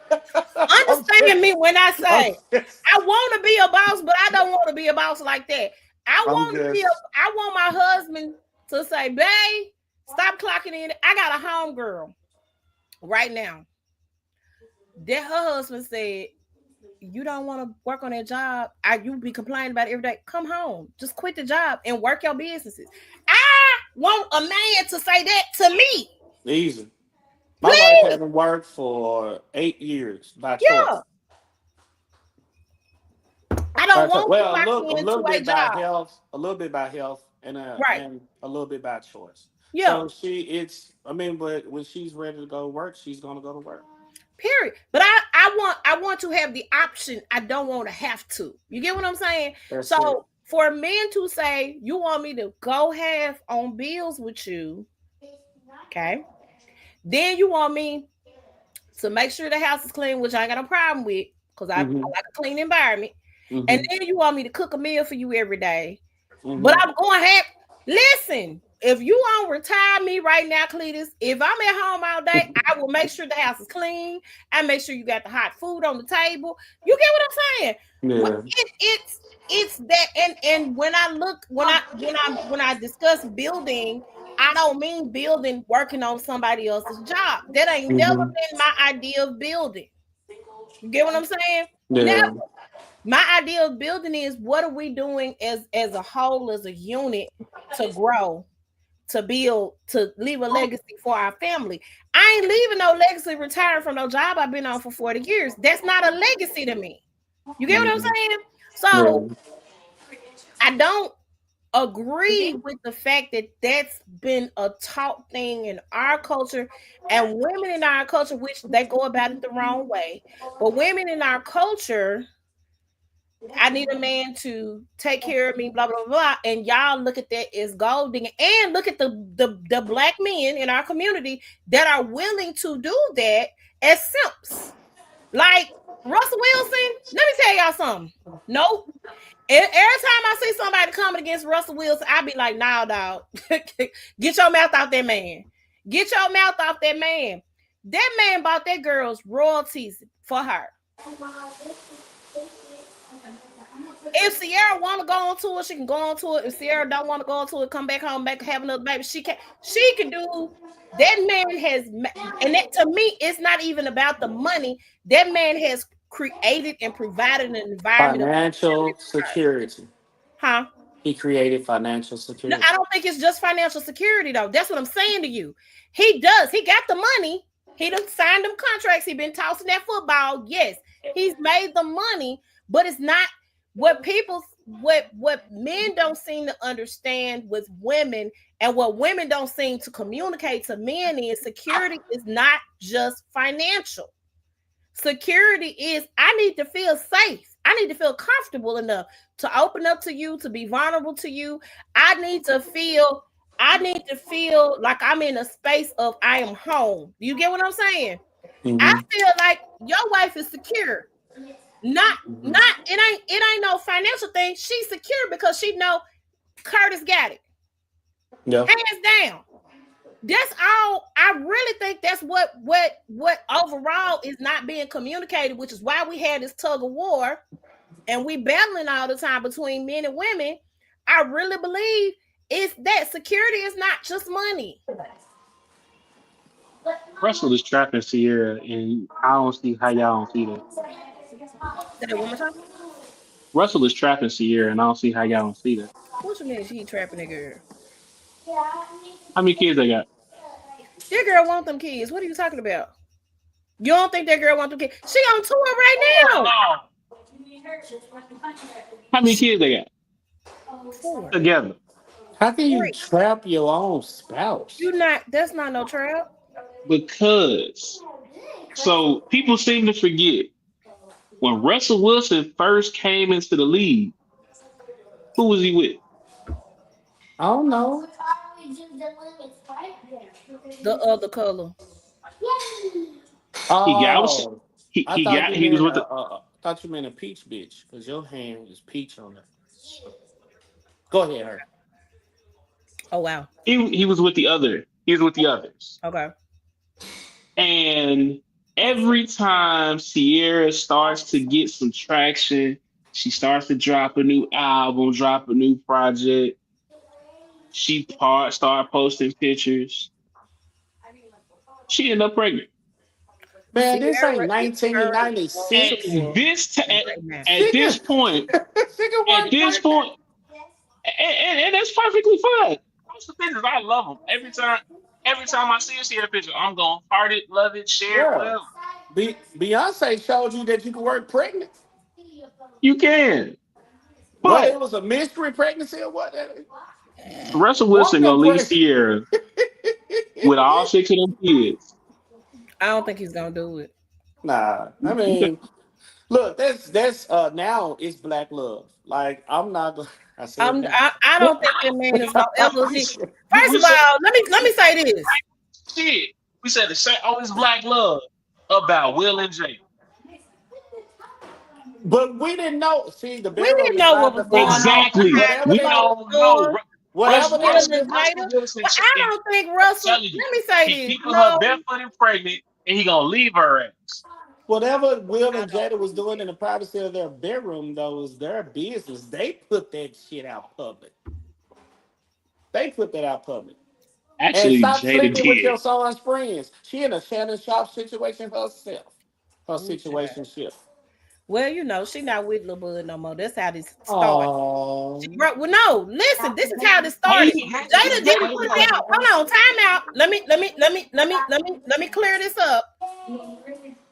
I'm Understand just, me when I I'm say just, I want to be a boss, but I don't want to be a boss like that. I'm just. I want my husband to say, babe, stop clocking in. I got a home girl right now. That her husband said, you don't want to work on that job. You be complaining about it every day. Come home. Just quit the job and work your businesses. I want a man to say that to me. Easy. My wife Please. haven't worked for 8 years by Yeah. choice. I don't want to Well, clock a into little a bit by job. health, a little bit by health, Right. and a little bit by choice. Yeah. So it's. I mean, but when she's ready to go to work, she's gonna go to work. Period. But I want to have the option. I don't want to have to. You get what I'm saying? That's it. So for men to say you want me to go half on bills with you, okay? Then you want me to make sure the house is clean, which I ain't got no problem with because I Hmm. like a clean environment. And Hmm. then you want me to cook a meal for you every day. But Hmm. I'm going to have, listen, if you want to retire me right now, Cletus, if I'm at home all day, I will make sure the house is clean. I make sure you got the hot food on the table. You get what I'm saying? Yeah. It's that, and when I look when I discuss building, I don't mean building working on somebody else's job. That ain't never Hmm. been my idea of building. You get what I'm saying? Never. Yeah. My idea of building is what are we doing as a whole, as a unit, to grow, to build, to leave a legacy for our family. I ain't leaving no legacy retiring from no job I've been on for 40 years. That's not a legacy to me. You get what I'm Hmm. saying? Yeah. So I don't agree with the fact that that's been a taught thing in our culture, and women in our culture, which they go about it the wrong way. But women in our culture, I need a man to take care of me, blah blah blah. And y'all look at that as gold digging, and look at the black men in our community that are willing to do that as simps. Like Russell Wilson, let me tell y'all something. Nope. Every time I see somebody coming against Russell Wilson, I be like, nah, dog. Get your mouth out that man. Get your mouth off that man. That man bought that girl's royalties for her. If Sierra want to go on tour, she can go on tour. If Sierra don't want to go on tour, come back home, back have another baby. She can. She can do. That man has, and that to me, it's not even about the money. That man has created and provided an environment of Financial security for her. security. Huh? He created financial No, security. I don't think it's just financial security though. That's what I'm saying to you. He does. He got the money. He done signed them contracts. He been tossing that football. Yes, he's made the money, but it's not what people what men don't seem to understand with women, and what women don't seem to communicate to men is security is not just financial. Security is I need to feel safe. I need to feel comfortable enough to open up to you, to be vulnerable to you. I need to feel I need to feel like I'm in a space of I am home. Do you get what I'm saying? I Hmm. feel like your wife is secure. Not it ain't no financial thing. She's secure because she know Curtis got it. Yeah. Hands down. That's all. I really think that's what overall is not being communicated, which is why we had this tug of war and we battling all the time between men and women. I really believe is that security is not just money. Russell is trapping Sierra, and I don't see how y'all don't see that. Say that one more time. Russell is trapping Sierra, and I don't see how y'all don't see that. What you mean she trapping that girl? How many kids they got? That girl want them kids. What are you talking about? You don't think that girl want them kids? She on tour right now. How many kids they got Four, together? How can you three. trap your own spouse? You not. That's not no trap. Because so people seem to forget when Russell Wilson first came into the league, who was he with? I don't know. The other color. He got I was Oh, I he thought got you he was meant with the thought you meant a peach bitch because your hand is peach on it. Go ahead, her. Oh wow. he was with the other. He was with the others. Okay. And every time Sierra starts to get some traction, she starts to drop a new album, drop a new project. Start posting pictures. She ended up pregnant. Man, this ain't Sierra is currently going At to 1996. this t- right now. at She this could, point, she could at work this pregnant. point, and that's perfectly fine. Post the pictures. I love them every time I see a Sierra picture. I'm gonna heart it, love it, share it, Yeah. whatever. Beyonce showed you that you could work pregnant. You can, What, but it was a mystery pregnancy or what? Russell Wilson Woman gonna leave pregnant. Sierra with all six of them kids. I don't think he's gonna do it. Nah, I Okay. mean, look, that's now it's black love. Like I'm not gonna I said now. I don't think that man is gonna ever We, see. s- First we of said all, let me say this. shit. We said the same. Oh, it's black love about Will and Jay. But we didn't know. See, the We bedroom didn't is know not what the was going food. on Exactly. behind Whatever We they, closed don't know. doors whatever of Will they, and Russell Jada. Wilson, But I is don't think Russell. telling you, Let me say he this. keeping her No, barefoot and pregnant, and he gonna leave her ass. whatever Will I and don't Jada was think doing that. in the privacy of their bedroom, though, is their business. They put that shit out public. They put that out public. And Actually, stop Jada sleeping with your did. son's friends. She in a Shannon Sharp situation herself. Her Ooh, child. situation shift. Well, she not with Lil Bud no more. That's how this started. Oh. She broke. Well, no, listen. This is how this started. Jada didn't put Hey, out. Hold on, time out. Let me clear this up.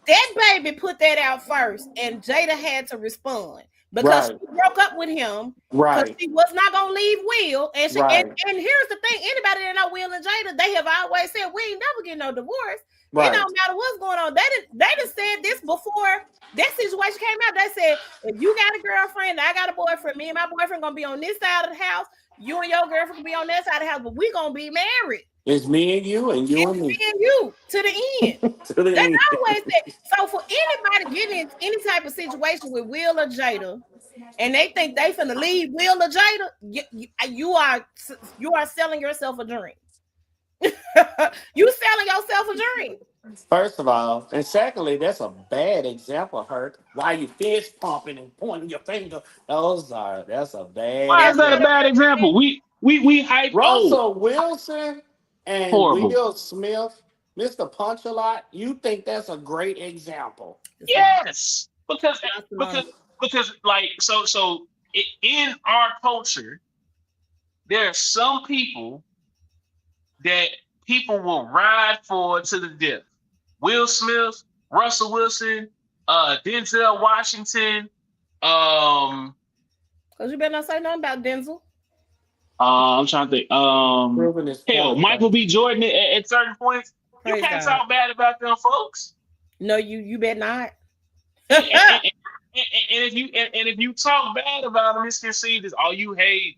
That baby put that out first, and Jada had to respond because Right. she broke up with him because Right. she was not gonna leave Will. And Right. here's the thing: anybody that know Will and Jada, they have always said we ain't never get no divorce. It Right. don't matter what's going on. They just said this before that situation came out. They said if you got a girlfriend, I got a boyfriend. Me and my boyfriend gonna be on this side of the house. You and your girlfriend gonna be on that side of the house, but we gonna be married. It's me and you and It's me. me and you to the end. To the That's end. always said. So for anybody getting in any type of situation with Will or Jada, and they think they finna leave Will or Jada, you are selling yourself a dream. You selling yourself a dream. First of all, and secondly, that's a bad example, Hurt. Why you fist pumping and pointing your finger? That's a bad Why is That's that a not a example. bad example? We hype. Oh, Russell Wilson and horrible. Will Smith, Mr. Punch a Lot, you think that's a great example. it's not. Yes, because Shout out to because Monica. because like in our culture, there are some people that people will ride for to the death. Will Smith, Russell Wilson, Denzel Washington, um, Because you better not say nothing about Denzel. I'm trying to think. Proving his Hell, point, Michael though. B. Jordan at certain points. You Praise can't God. talk bad about them folks. No, you better not. And, but and, and, and if you talk bad about them, it's conceived as all you hate.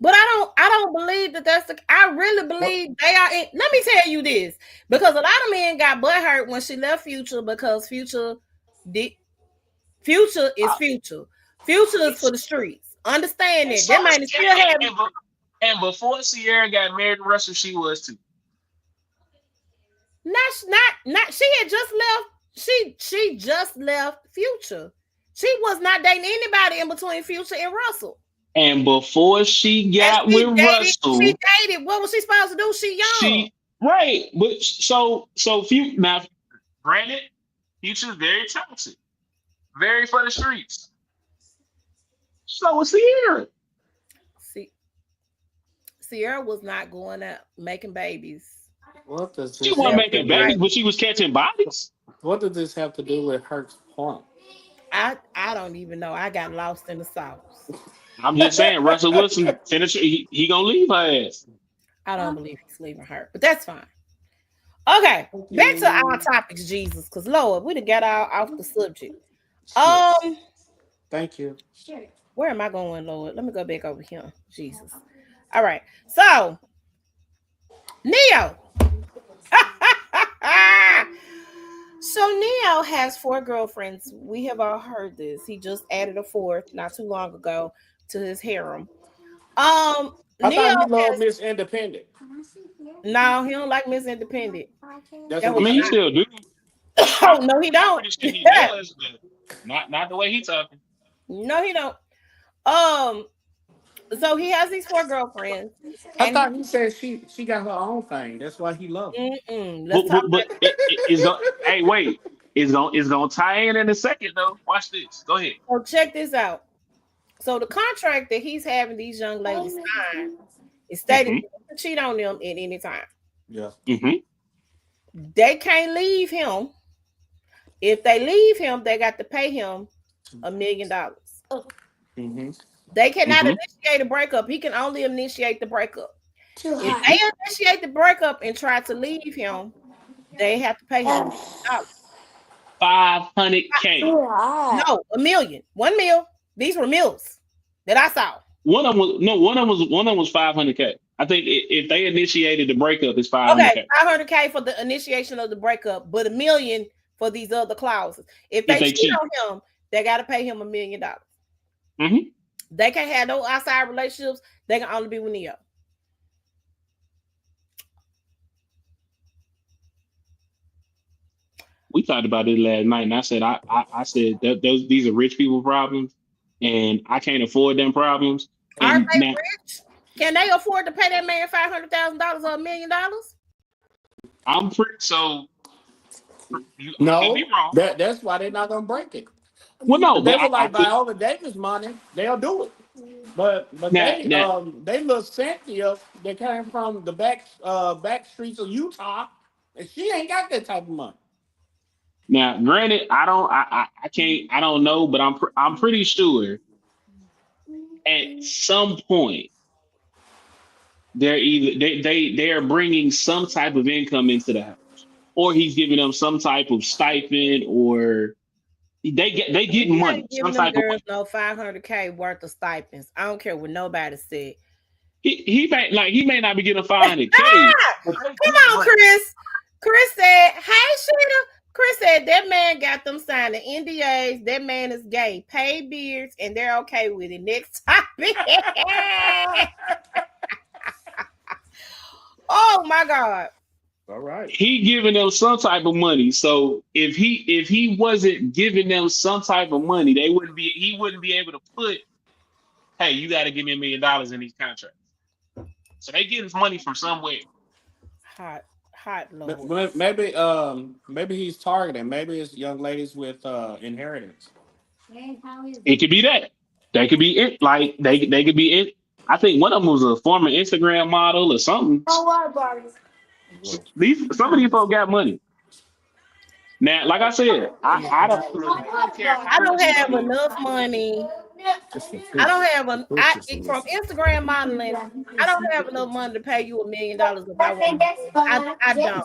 I don't believe that that's the. I really What? believe they are. Let me tell you this, because a lot of men got butthurt when she left Future because did Future is I, Future. Future is for the streets. Understand and that. so That is man is still having. and before Sierra got married to Russell, she was too. Not. She had just left. She just left Future. She was not dating anybody in between Future and Russell. And before she And got she with dated. She Russell, dated. What was she supposed to do? She young. she right, but so few now. Granted, Future's very toxic, very for the streets. So was Sierra. See, Sierra was not going out making babies. What does She this wasn't have to making do? babies, Right. but she was catching bodies. What does this have to do with Hurt's point? I don't even know. I got lost in the sauce. I'm just saying, Russell Wilson, finisher, he gonna leave her ass. I don't believe he's leaving her, but that's fine. Okay, Thank back to our you. topics, Jesus, because Lord, we done got off the subject. Yes. Um, Thank you. where am I going, Lord? Let me go back over here. Jesus. All right. So, Neo. So Neo has four girlfriends. We have all heard this. He just added a fourth not too long ago to his harem. I Neo thought he loved has Miss Independent. no, he don't like Miss Independent. That's That what I he was mean, he said. still do. oh no, he I'm don't. pretty sure he does, but not the way he talking. No, he don't. Um, so he has these four girlfriends, I and thought he said she got her own thing. That's why he loved let's talk about But it's gonna. Hey, wait. It's gonna tie in a second though. Watch this. Go ahead. so check this out. So the contract that he's having these young ladies sign is stated Mm-hmm. that he can cheat on them at any time. her. Yeah. Mm-hmm. They can't leave him. If they leave him, they got to pay him $1 million. Mm-hmm. They cannot Mm-hmm. initiate a breakup. He can only initiate the breakup. If Mm-hmm. they initiate the breakup and try to leave him, they have to pay him $1 million. 500K. No, a million. 1 mil. These were mills that I saw. One of them was no. One of them was 500K. I think if they initiated the breakup, it's Okay, 500K. 500K for the initiation of the breakup, but a million for these other clauses. If If they they cheat cheat. on him, they got to pay him $1 million. Mm-hmm. They can't have no outside relationships. They can only be with Neo. We talked about this last night, and I said I said that these are rich people problems, and I can't afford them problems. Aren't And they now rich? Can they afford to pay that man $500,000 or $1 million? I'm pretty so I could be No, wrong. that's why they're not gonna break it. Well, no, If but they were I like could Viola Davis money, they'll do it. But now now they little Cynthia that came from the back streets of Utah, and she ain't got that type of money. now. Granted, I can't I don't know, but I'm pretty sure at some point they're either they are bringing some type of income into the house, or he's giving them some type of stipend, or they getting He money, ain't some giving them type of girls money. no 500K worth of stipends. I don't care what nobody said. He may not be getting 500K, Ah, but they come getting on, money. Chris. Chris said, "Hey, Sheena." Chris said that man got them signing NDAs. That man is gay, paid beards, and they're okay with it. Next topic. Oh my God. All right. He giving them some type of money. So if he wasn't giving them some type of money, he wouldn't be able to put, hey, you got to give me $1 million in these contracts. So they getting money from somewhere. Hot, hot Lord. Maybe he's targeting. Maybe it's young ladies with inheritance. Hey, how is It it? could be that. They could be it. Like they could be it. I think one of them was a former Instagram model or something. Oh, what, Barnes? Some of these folks got money. Now, like I said, I don't really care I how don't much he have get. enough money. Just for I don't pictures. have For a pictures of from this. Instagram modeling. I don't have enough money to pay you $1 million if I want Okay, to. that's fine. I don't.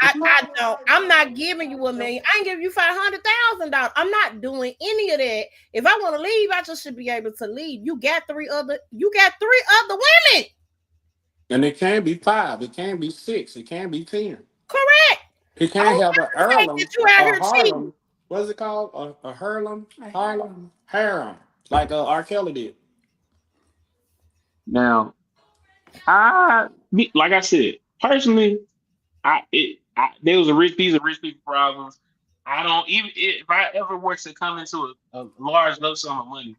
I don't. I'm not giving you $1 million. I ain't give you $500,000. I'm not doing any of that. If I want to leave, I just should be able to leave. You got three other women. And it can be 5. It can be 6. It can be 10. Correct. He can't Only have a fact Earlham, that you out a here cheating. Harlem. What's it called? A Harlem? Harlem? Harem. Like R. Kelly did. Now, like I said, personally, there was a rich. These are rich people problems. I don't even if I ever were to come into a large lump sum of money,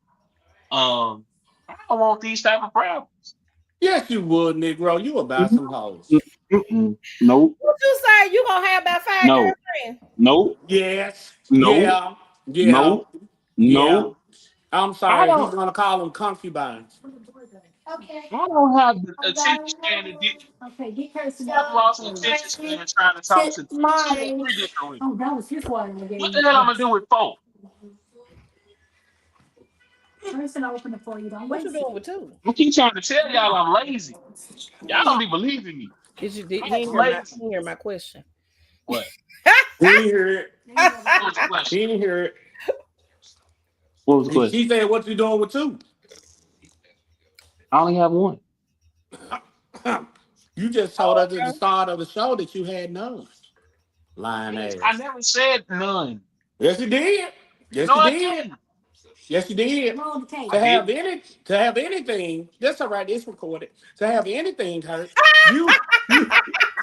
um, I don't want these type of problems. Yes, you would, Negro. You would buy Mm-mm, some hoes. nope, What you say? You gonna have about 5 no, girlfriends? nope, Yes. nope, Yeah. Yeah. nope, Yeah. nope. I'm I sorry. He's don't. gonna call them concubines. Okay. I don't have the I got attention it. span to get. Okay, get her some. I've lost the attention span trying to talk to two or Mine. three different women. Oh, that was his one. I gave What you. the hell I'm gonna do with four? First, and open it for you. Don't What you waste it. doing with two? I keep trying to tell y'all I'm lazy. Y'all don't be believing me. He I'm didn't lazy. hear my question. What? He didn't hear it. What was the question? He didn't hear it. What was the question? She said, "What you doing with 2?" I only have one. You just told Oh, us at the start of the show that you had none. Lying I ass. never said none. Yes, you did. Yes, No, you I did. didn't. Yes, you did. Roll the I tape. didn't. To have anything, that's all right. It's recorded. To have anything, Kurt, you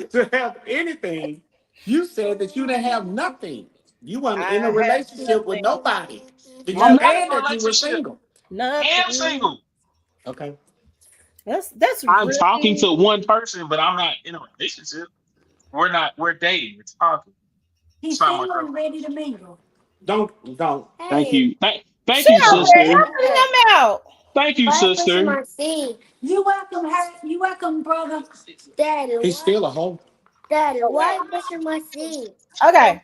to have anything, you said that you didn't have nothing. You weren't I in a have relationship with nothing. nobody. Did I'm you not Nothing. in add a that you were relationship. single? I am Nothing. single. Okay. That's I'm talking really to one person, but I'm not in a relationship. We're not. We're dating. We're talking. He's It's not my single and girlfriend. ready to mingle. Don't. Thank Hey, you. Thank she you, over there sister. helping him out. Thank you, why pushing sister. my seat? You welcome her. You welcome, brother. Daddy, He's why? still a hoe. Daddy, Oh why wow. you pushing my seat? Okay.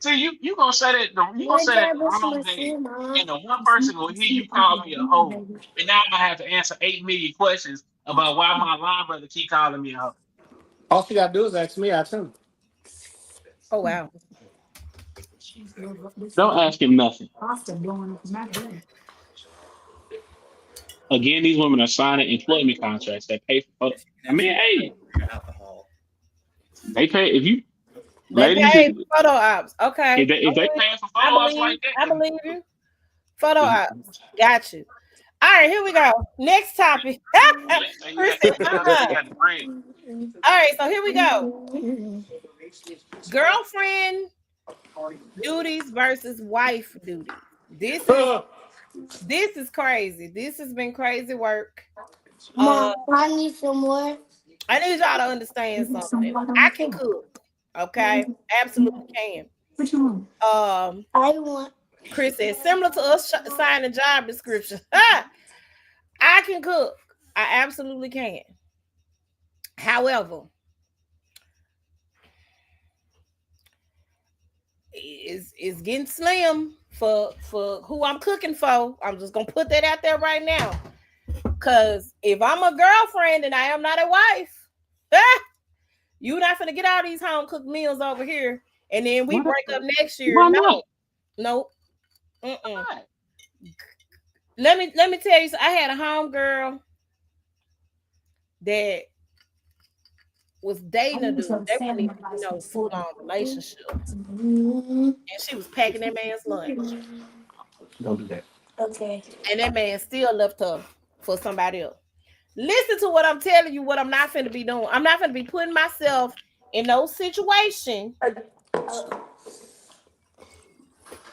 See, you gonna say that you gonna Why say that Dad in the pushing wrong my day, seat, Mom? and the one person will hear you call me a hoe, and now I'm gonna have to answer 8 million questions about why my line brother keep calling me a hoe. All she gotta do is ask me out too. Oh wow. Don't ask him nothing. Pasta blowing up my head. Again, these women are signing employment contracts that pay for. I mean, hey, they pay if you They ladies paid for photo ops. Okay. if they paying for I photo ops believe. like that, I then believe you. Photo ops. Got you. All right, here we go. Next topic. Chris said, they got the bread. All right, so here we go. Girlfriend duties versus wife duties. This is crazy. This has been crazy work. Mom, I need some more. I need y'all to understand something. I can cook. Okay, absolutely can. What you want? I want. Chris said similar to us signing job description. I can cook. I absolutely can. However, it's getting slim for who I'm cooking for. I'm just gonna put that out there right now. Cause if I'm a girlfriend and I am not a wife, You not finna get all these home cooked meals over here, and then we Why, break up next year. why No, not? no. Why Mm-mm. not? Let me tell you. I had a home girl that was I dating a need dude. some They weren't salmon even, rice full soup. on relationship, Mm, and she was packing that man's lunch, Don't do that. okay. and that man still left her for somebody else. Listen to what I'm telling you. What I'm not finna be doing. I'm not finna be putting myself in those situations.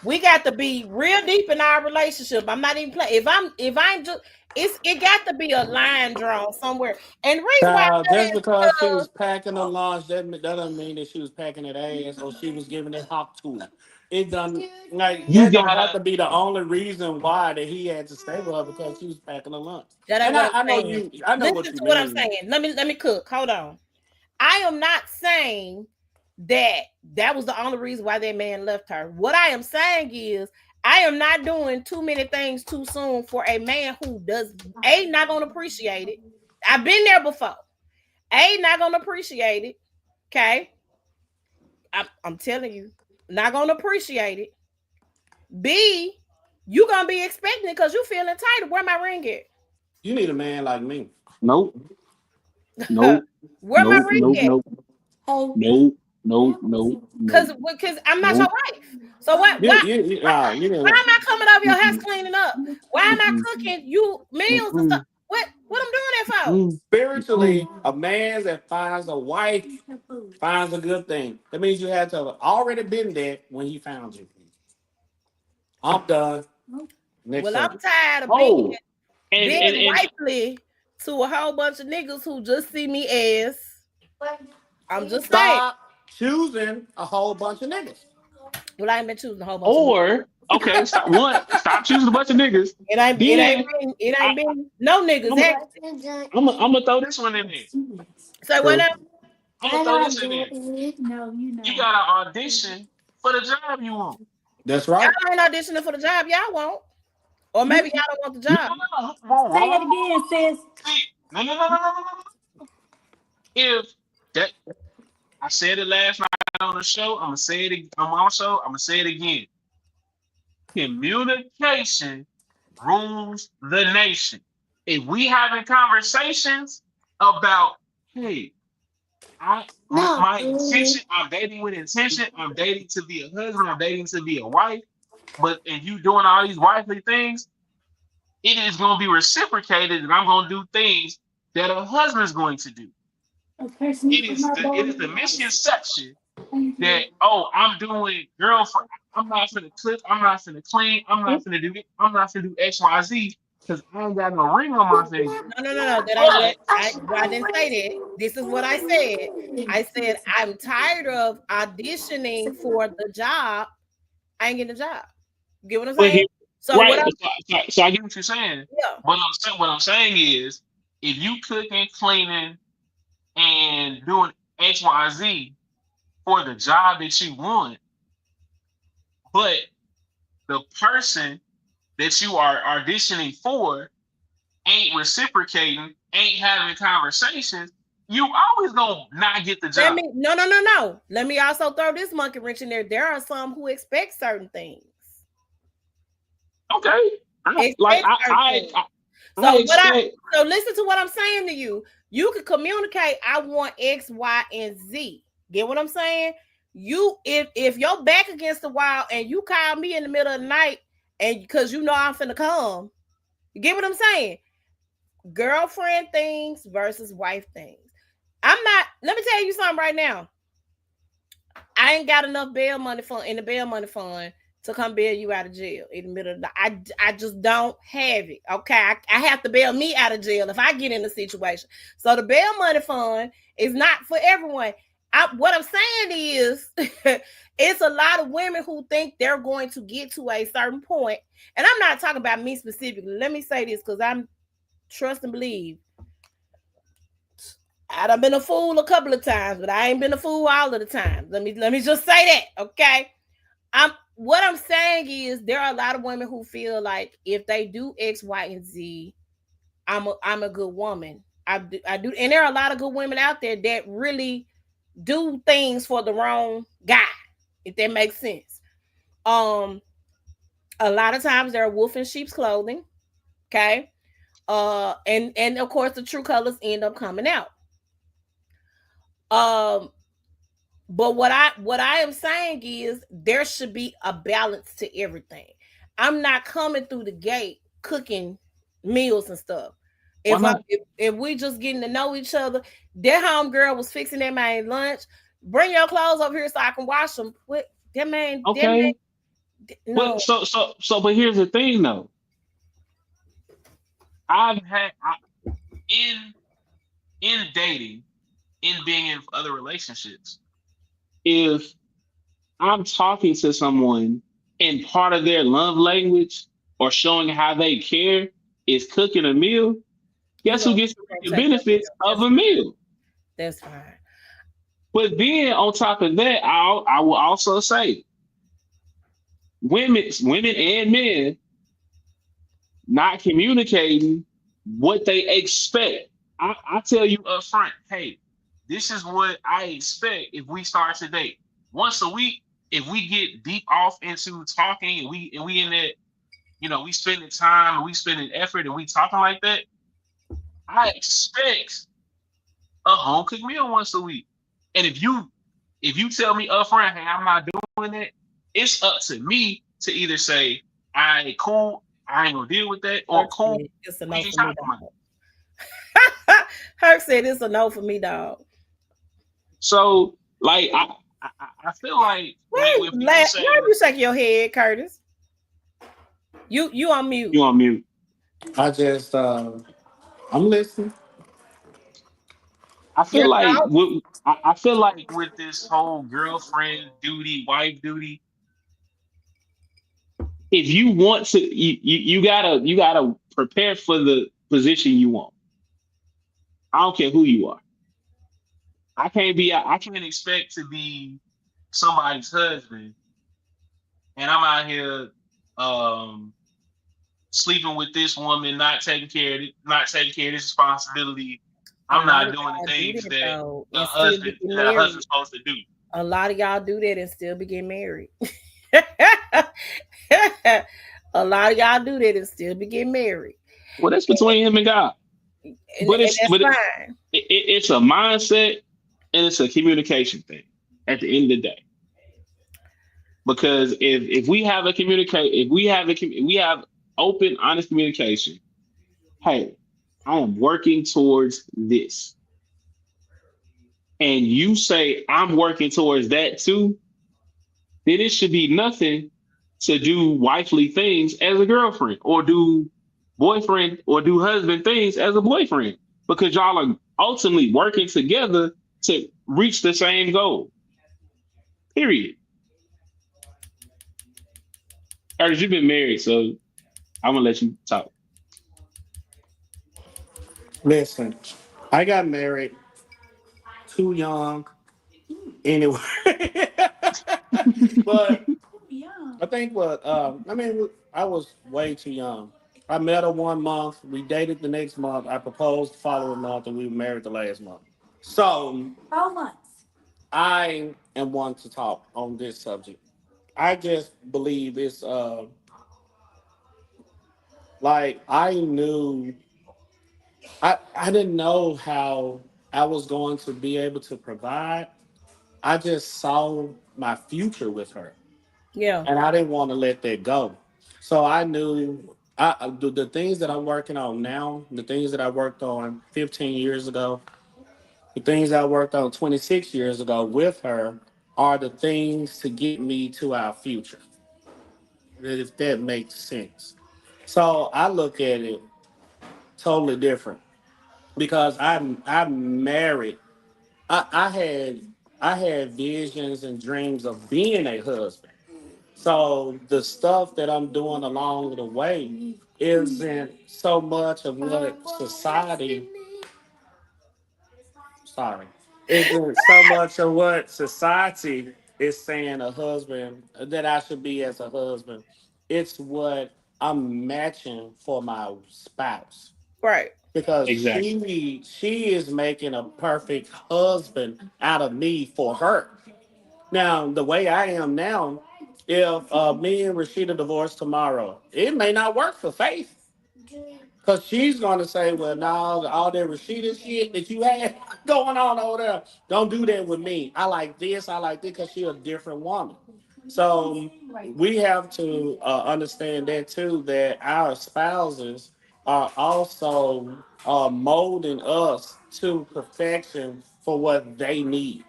We got to be real deep in our relationship. I'm not even playing. If I'm just, it got to be a line drawn somewhere. And the reason why I Child, say just that is because she because was packing her lunch, that doesn't mean that she was packing it ass or she was giving it hot to her. It done like You that don't have gotta. to be the only reason why that he had to stay with her because she was packing her lunch. that ain't And what I'm I know saying. you, I know Listen what you to what I'm mean. saying. Let me cook. Hold on. I am not saying that that was the only reason why that man left her. What I am saying is I am not doing too many things too soon for a man who does not gonna appreciate it. I've been there before. Not gonna appreciate it. Okay. I'm telling you, not gonna appreciate it. B, you gonna be expecting it because you feel entitled. Where my ring You need a man like me. Nope. at? Nope. Where my Nope. ring Nope. at? Nope. Hey, Nope. Nope. Nope. Nope. Because I'm not your Nope. wife. So what? You Why know, am I coming over your house Mm-mm. cleaning up? Why am I Mm-mm. cooking you meals and stuff? Mm-mm. What I'm doing that for? Mm-mm. Mm-mm. spiritually, a man that finds a wife finds a good thing. That means you had to have already been there when he found you. I'm done. Next Well, I'm subject. tired of Oh, being and wifely to a whole bunch of niggas who just see me as. I'm just saying. Stop choosing a whole bunch of niggas. Well, I ain't been choosing a whole bunch of niggas. or okay, stop one. Stop choosing a bunch of niggas. Then It I, ain't been no niggas. I'm Heck, I'm gonna throw this one in there. say what True. now? I'm gonna throw this in there. no, you You know. gotta audition for the job you want. That's Y'all right. ain't auditioning for the job y'all want. Or You, maybe y'all don't want the no, job. no, no, Say no, it no, again, sis. see, no. If that, I said it last night on the show, I'm gonna say it on my show. I'm gonna say it again. Communication rules the nation. If we having conversations about, hey, my intention, I'm dating with intention, I'm dating to be a husband, I'm dating to be a wife, but and you doing all these wifely things, it is going to be reciprocated, and I'm going to do things that a husband's going to do. A person It for is my it bowl is of the rice. misconception Thank that you. I'm doing girlfriend. I'm not finna cook. I'm not finna clean. I'm not finna do it. I'm not finna do X, Y, Z because I ain't got no ring on my finger. No. That ain't But what I didn't say that. This is what I said. I said I'm tired of auditioning for the job. I ain't getting the job. Get what I'm but saying? he, So what right. I'm So I get what you're saying. yeah. What I'm saying is, if you cooking, cleaning, and doing X, Y, Z for the job that you want, but the person that you are auditioning for ain't reciprocating, ain't having conversations, you always gonna not get the Let job. me no. Let me also throw this monkey wrench in there. There are some who expect certain things. Okay, Expect certain things. I So what I expect. so listen to what I'm saying to you. You can communicate. I want X, Y, and Z. Get what I'm saying? You if you're back against the wall and you call me in the middle of the night and because you know I'm finna come, you get what I'm saying? Girlfriend things versus wife things. I'm not. Let me tell you something right now. I ain't got enough bail money fund in the bail money fund to come bail you out of jail in the middle of the I just don't have it. Okay. I have to bail me out of jail if I get in a situation. So the bail money fund is not for everyone. What I'm saying is it's a lot of women who think they're going to get to a certain point. And I'm not talking about me specifically. Let me say this because I'm trust and believe. I done been a fool a couple of times, but I ain't been a fool all of the time. Let me just say that, okay? What I'm saying is there are a lot of women who feel like if they do X, Y, and Z, I'm a good woman. I do, and there are a lot of good women out there that really do things for the wrong guy, if that makes sense. Um, a lot of times they're wolf in sheep's clothing. Okay. And of course the true colors end up coming out. Um, but what I am saying is there should be a balance to everything. I'm not coming through the gate cooking meals and stuff. Why If I not? if we just getting to know each other, that home girl was fixing that man lunch. Bring your clothes over here so I can wash them. What that man, Okay. no, But but here's the thing though. I've had in in dating, in being in other relationships, if I'm talking to someone and part of their love language or showing how they care is cooking a meal, you guess who gonna, gets you the gonna take your benefits meal. of a meal? That's fine. But then on top of that, I will also say women and men not communicating what they expect. I tell you up front, hey, this is what I expect if we start today. Once a week, if we get deep off into talking and we in that, we spending time and we spending effort and we talking like that, I expect a home cooked meal once a week. And if you tell me upfront, hey, I'm not doing that, it's up to me to either say, I right, cool, I ain't gonna deal with that, or Herc cool, said it's a we no can for me, compromise. dog. Herc said it's a no for me, dog. So like I feel like when people say Why you shake your head, Curtis? You on mute. you on mute, I just I'm listening. I Your feel like dog. I feel like with this whole girlfriend duty, wife duty, if you want to, you gotta prepare for the position you want. I don't care who you are. I can't expect to be somebody's husband and I'm out here um sleeping with this woman, not taking care of this responsibility. A I'm lot not of doing the y'all do things that that though, the and still be husband getting that a married. husband's supposed to do. A lot of y'all do that and still be getting married. A lot of y'all do that and still be getting married, Well, that's between him and God. and But it's that's but fine. it's a mindset and it's a communication thing at the end of the day. Because if we have a communicate, if we have open, honest communication, hey, I am working towards this, and you say I'm working towards that too, then it should be nothing to do wifely things as a girlfriend or do boyfriend or do husband things as a boyfriend because y'all are ultimately working together to reach the same goal. Period. Curtis, you've been married, so I'm gonna let you talk. Listen, I got married too young anyway. But I think I was way too young. I met her 1 month. We dated the next month. I proposed the following month, and we were married the last month. So 12 months. I am one to talk on this subject. I just believe it's like I didn't know how I was going to be able to provide. I just saw my future with her, Yeah, and I didn't want to let that go. So I knew the things that I'm working on now, the things that I worked on 15 years ago, the things I worked on 26 years ago with her are the things to get me to our future, if that makes sense. So I look at it totally different because I'm married. I had visions and dreams of being a husband. So the stuff that I'm doing along the way isn't so much of what society, sorry, isn't so much of what society is saying a husband that I should be as a husband. It's what I'm matching for my spouse. right. because Exactly. she is making a perfect husband out of me for her. Now, the way I am now, if me and Rashida divorce tomorrow, it may not work for Faith. Because she's going to say, well, no, all that Rashida shit that you had going on over there, don't do that with me. I like this, I like this, because she's a different woman. So we have to understand that too, that our spouses are also molding us to perfection for what they need.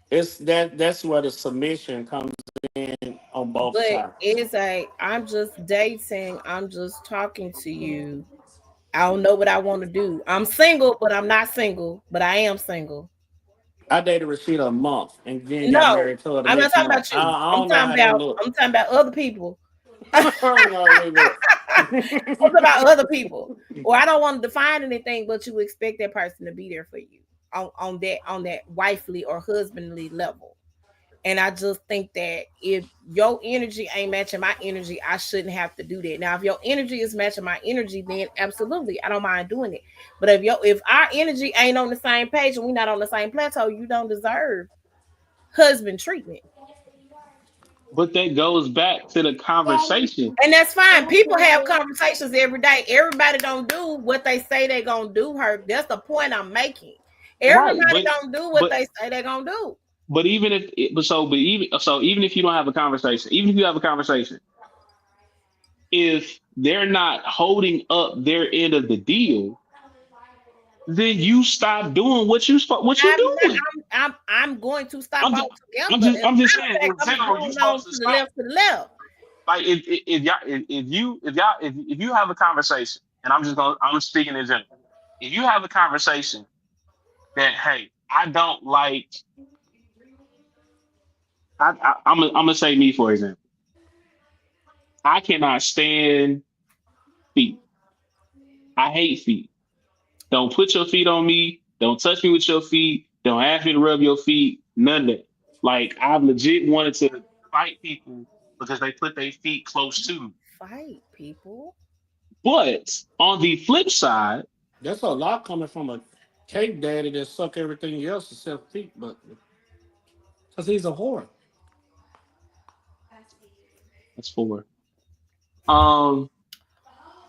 That's where the submission comes in on both But sides. it's a I'm just dating, I'm just talking to you. I don't know what I want to do. I'm single, but I'm not single, but I am single. I dated Rashida a month and then got No, married to her the I'm not next talking month. about you. I don't know how that look. I'm talking about other people. I'm I don't know how that talking look. about other people. Or I don't want to define anything, but you expect that person to be there for you on that wifely or husbandly level. And I just think that if your energy ain't matching my energy, I shouldn't have to do that. Now, if your energy is matching my energy, then absolutely, I don't mind doing it. But if our energy ain't on the same page and we're not on the same plateau, you don't deserve husband treatment. But that goes back to the conversation. And that's fine. People have conversations every day. Everybody don't do what they say they gonna do. Her. That's the point I'm making. Right. Everybody don't do what But they say they gonna do. but even if even if you don't have a conversation, even if you have a conversation, if they're not holding up their end of the deal, then you stop doing what you're I'm not, doing. I'm going to stop I'm just altogether. As a I'm just matter saying of fact, in I'm general, you going on supposed to to the stop. left, to the left. Like if you have a conversation, and I'm speaking in general. If you have a conversation that, hey, I don't like, I'm gonna say me for example. I cannot stand feet. I hate feet. Don't put your feet on me. Don't touch me with your feet. Don't ask me to rub your feet. None of that. Like I've legit wanted to fight people because they put their feet close to me. Fight people. But on the flip side, That's a lot coming from a cake daddy that suck everything else except feet, but because he's a whore. that's four. Um,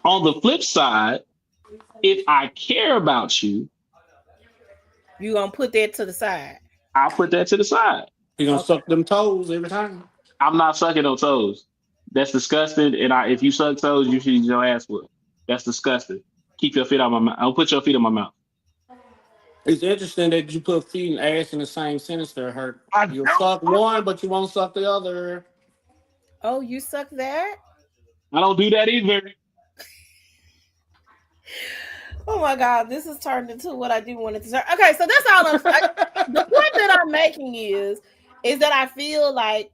on the flip side, if I care about you, You gonna put that to the side. I'll put that to the side. He gonna Okay. suck them toes every time. I'm not sucking no toes. That's disgusting. And if you suck toes, you should use your ass whooped. That's disgusting. Keep your feet out my mouth. I'll put your feet in my mouth. It's interesting that you put feet and ass in the same sentence there, Hurt. I You'll don't. suck one, but you won't suck the other. Oh, you suck that? I don't do that either. Oh my God, this has turned into what I do want it to turn. Okay, so that's all the point that I'm making is that I feel like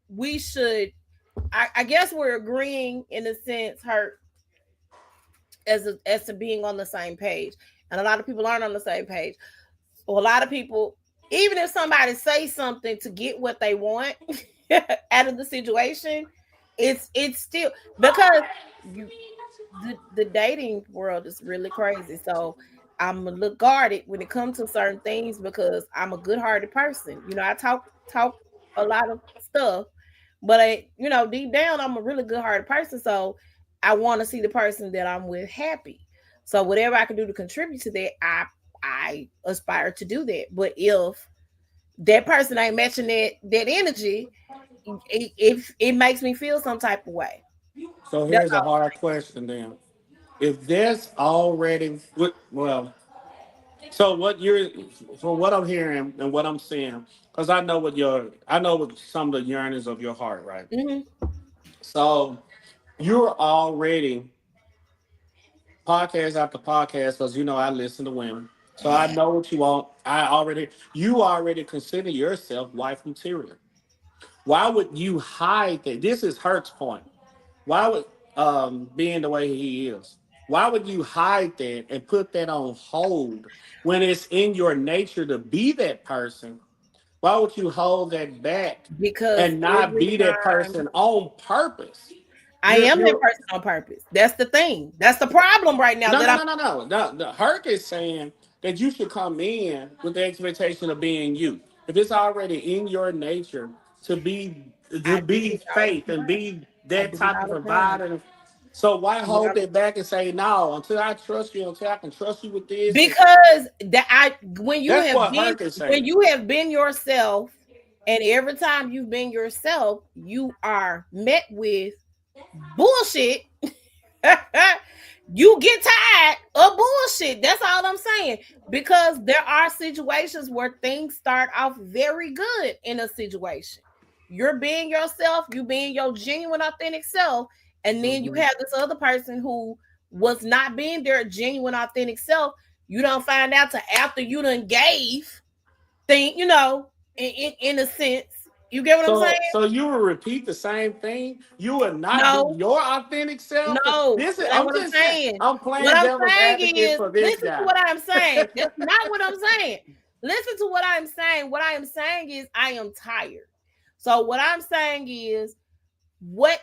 we should. I guess we're agreeing in a sense, hurt as to being on the same page, and a lot of people aren't on the same page. Or a lot of people, even if somebody says something to get what they want out of the situation, it's still because you the dating world is really crazy. So I'm a little guarded when it comes to certain things because I'm a good-hearted person. I talk a lot of stuff, but deep down, I'm a really good-hearted person. So I want to see the person that I'm with happy. So whatever I can do to contribute to that, I aspire to do that. But if that person ain't matching that energy, it makes me feel some type of way. So That's here's a hard question then. If there's already, well, so what you're, from what I'm hearing and what I'm seeing, because I know what some of the yearnings of your heart, right? all. So you're already podcast after podcast, because I listen to women. So I know what you want. You already consider yourself wife material. Why would you hide that? This is Hertz point. Why would being the way he is? Why would you hide that and put that on hold when it's in your nature to be that person? Why would you hold that back Because and not every be that time person on purpose? I am that you're person on purpose. That's the thing. That's the problem right now. no, That no, I'm no, no, no. The Herc is saying that you should come in with the expectation of being you. If it's already in your nature to I do be it all faith the and time. be I that do it type of all the time. provider, so why Do it hold all it back and say no until I trust you, until I can trust you with this? And because that's what Herc is when saying. you have been yourself, and every time you've been yourself, you are met with bullshit. You get tired of bullshit. That's all I'm saying. Because there are situations where things start off very good in a situation. You're being yourself, you being your genuine, authentic self, and then you Mhm. have this other person who was not being their genuine, authentic self. You don't find out till after you done gave thing, in a sense. You get what I'm saying? So you will repeat the same thing. You will not be No, your authentic self. no, This is. that ain't I'm what I'm just saying. saying. I'm What playing I'm devil's saying advocate is, for this listen to guy. what I'm saying. That's not what I'm saying. Listen to what I'm saying. What I am saying is, I am tired. So what I'm saying is, what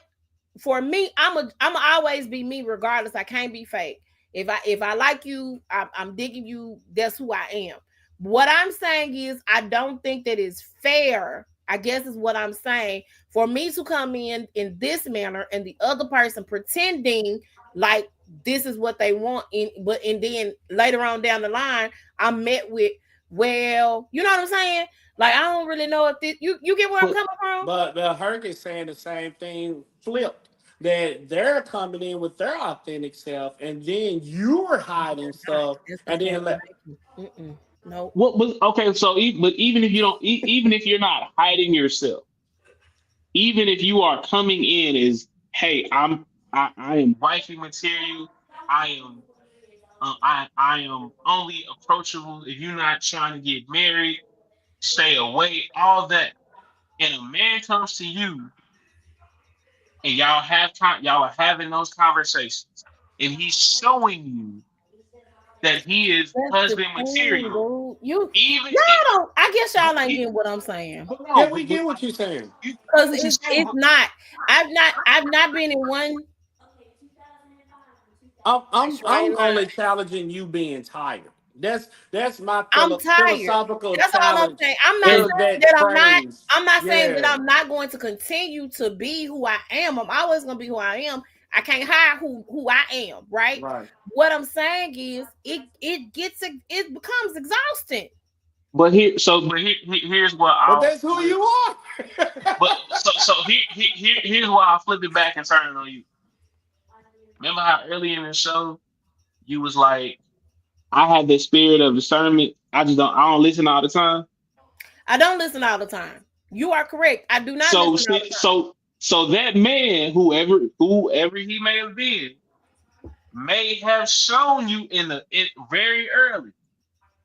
for me, I'm always be me regardless. I can't be fake. If I like you, I'm digging you. That's who I am. What I'm saying is, I don't think that is fair. I guess is what I'm saying. For me to come in this manner and the other person pretending like this is what they want, and then later on down the line, I'm met with, well, you know what I'm saying? Like, I don't really know if this, you get where I'm But coming from. but Herc is saying the same thing flipped. That they're coming in with their authentic self, and then you're hiding stuff, That's the and point then I'm let. making. Nope. What was okay? So, but even if you don't, even if you're not hiding yourself, even if you are coming in as, hey, I am wifey material. I am I am only approachable if you're not trying to get married. Stay away. All that. And a man comes to you, and y'all are having those conversations, and he's showing you that he is That's the husband thing, material. dude. You Even y'all it, don't. I guess but y'all ain't it, getting what I'm saying. but no, Yeah, we but get what you're saying. Cause what you saying? it's not. I've not been in one. I'm Line. only challenging you being tired. That's my I'm tired. philosophical That's all I'm challenge saying. I'm not to And saying that that I'm not. phrase. I'm not saying that Yeah, I'm not going to continue to be who I am. I'm always going to be who I am. I can't hide who I am. Right. right. What I'm saying is, it becomes exhausting. but here, so but here's what But I'll that's who flip. you are. But here's why I'll flip it back and turn it on you. Remember how early in the show you was like, I have the spirit of discernment. I don't listen all the time. I don't listen all the time. You are correct. I do not So listen all the time. so that man, whoever he may have been, may have shown you very early,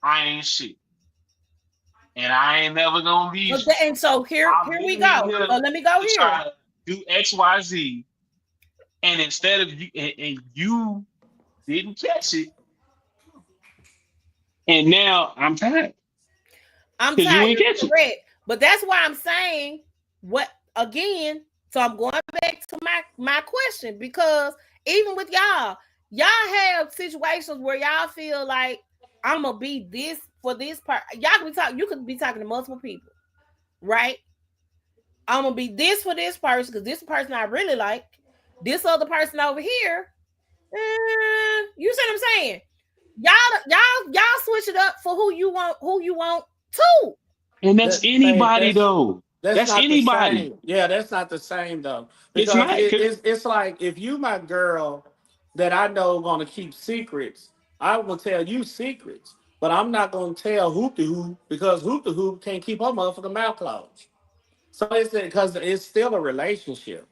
I ain't shit, and I ain't never gonna be So shit. and so I've here we been in go. here So let me go to here. try to do XYZ, and instead of you, and you didn't catch it, and now I'm tired I'm because you ain't tired, catch it. correct. But that's why I'm saying what again. So I'm going back to my question, because even with y'all have situations where y'all feel like I'm gonna be this for this part. Y'all can be talking. You could be talking to multiple people, right? I'm gonna be this for this person because this person I really like. This other person over here, you see what I'm saying? Y'all switch it up for who you want too. And that's That hey, anybody though. that's That's not the anybody. same. Yeah, that's not the same though. It's Because not. it's like if you my girl that I know gonna keep secrets, I will tell you secrets. But I'm not gonna tell Hoop de Hoop because Hoop de Hoop can't keep her motherfucking mouth closed. So it's because it's still a relationship.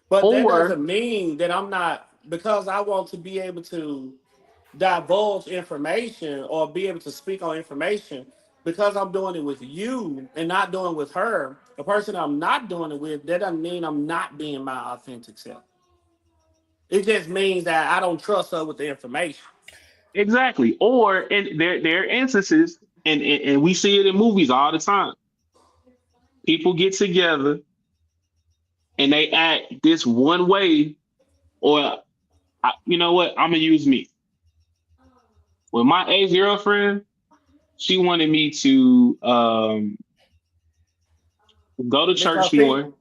But that Or doesn't mean that I'm not because I want to be able to divulge information or be able to speak on information because I'm doing it with you and not doing it with her. The person I'm not doing it with, that doesn't mean I'm not being my authentic self. It just means that I don't trust her with the information. exactly. Or and there are instances, and we see it in movies all the time. People get together and they act this one way, Or you know what? I'm gonna use me. With my ex girlfriend, she wanted me to go to Lick her church feet. more.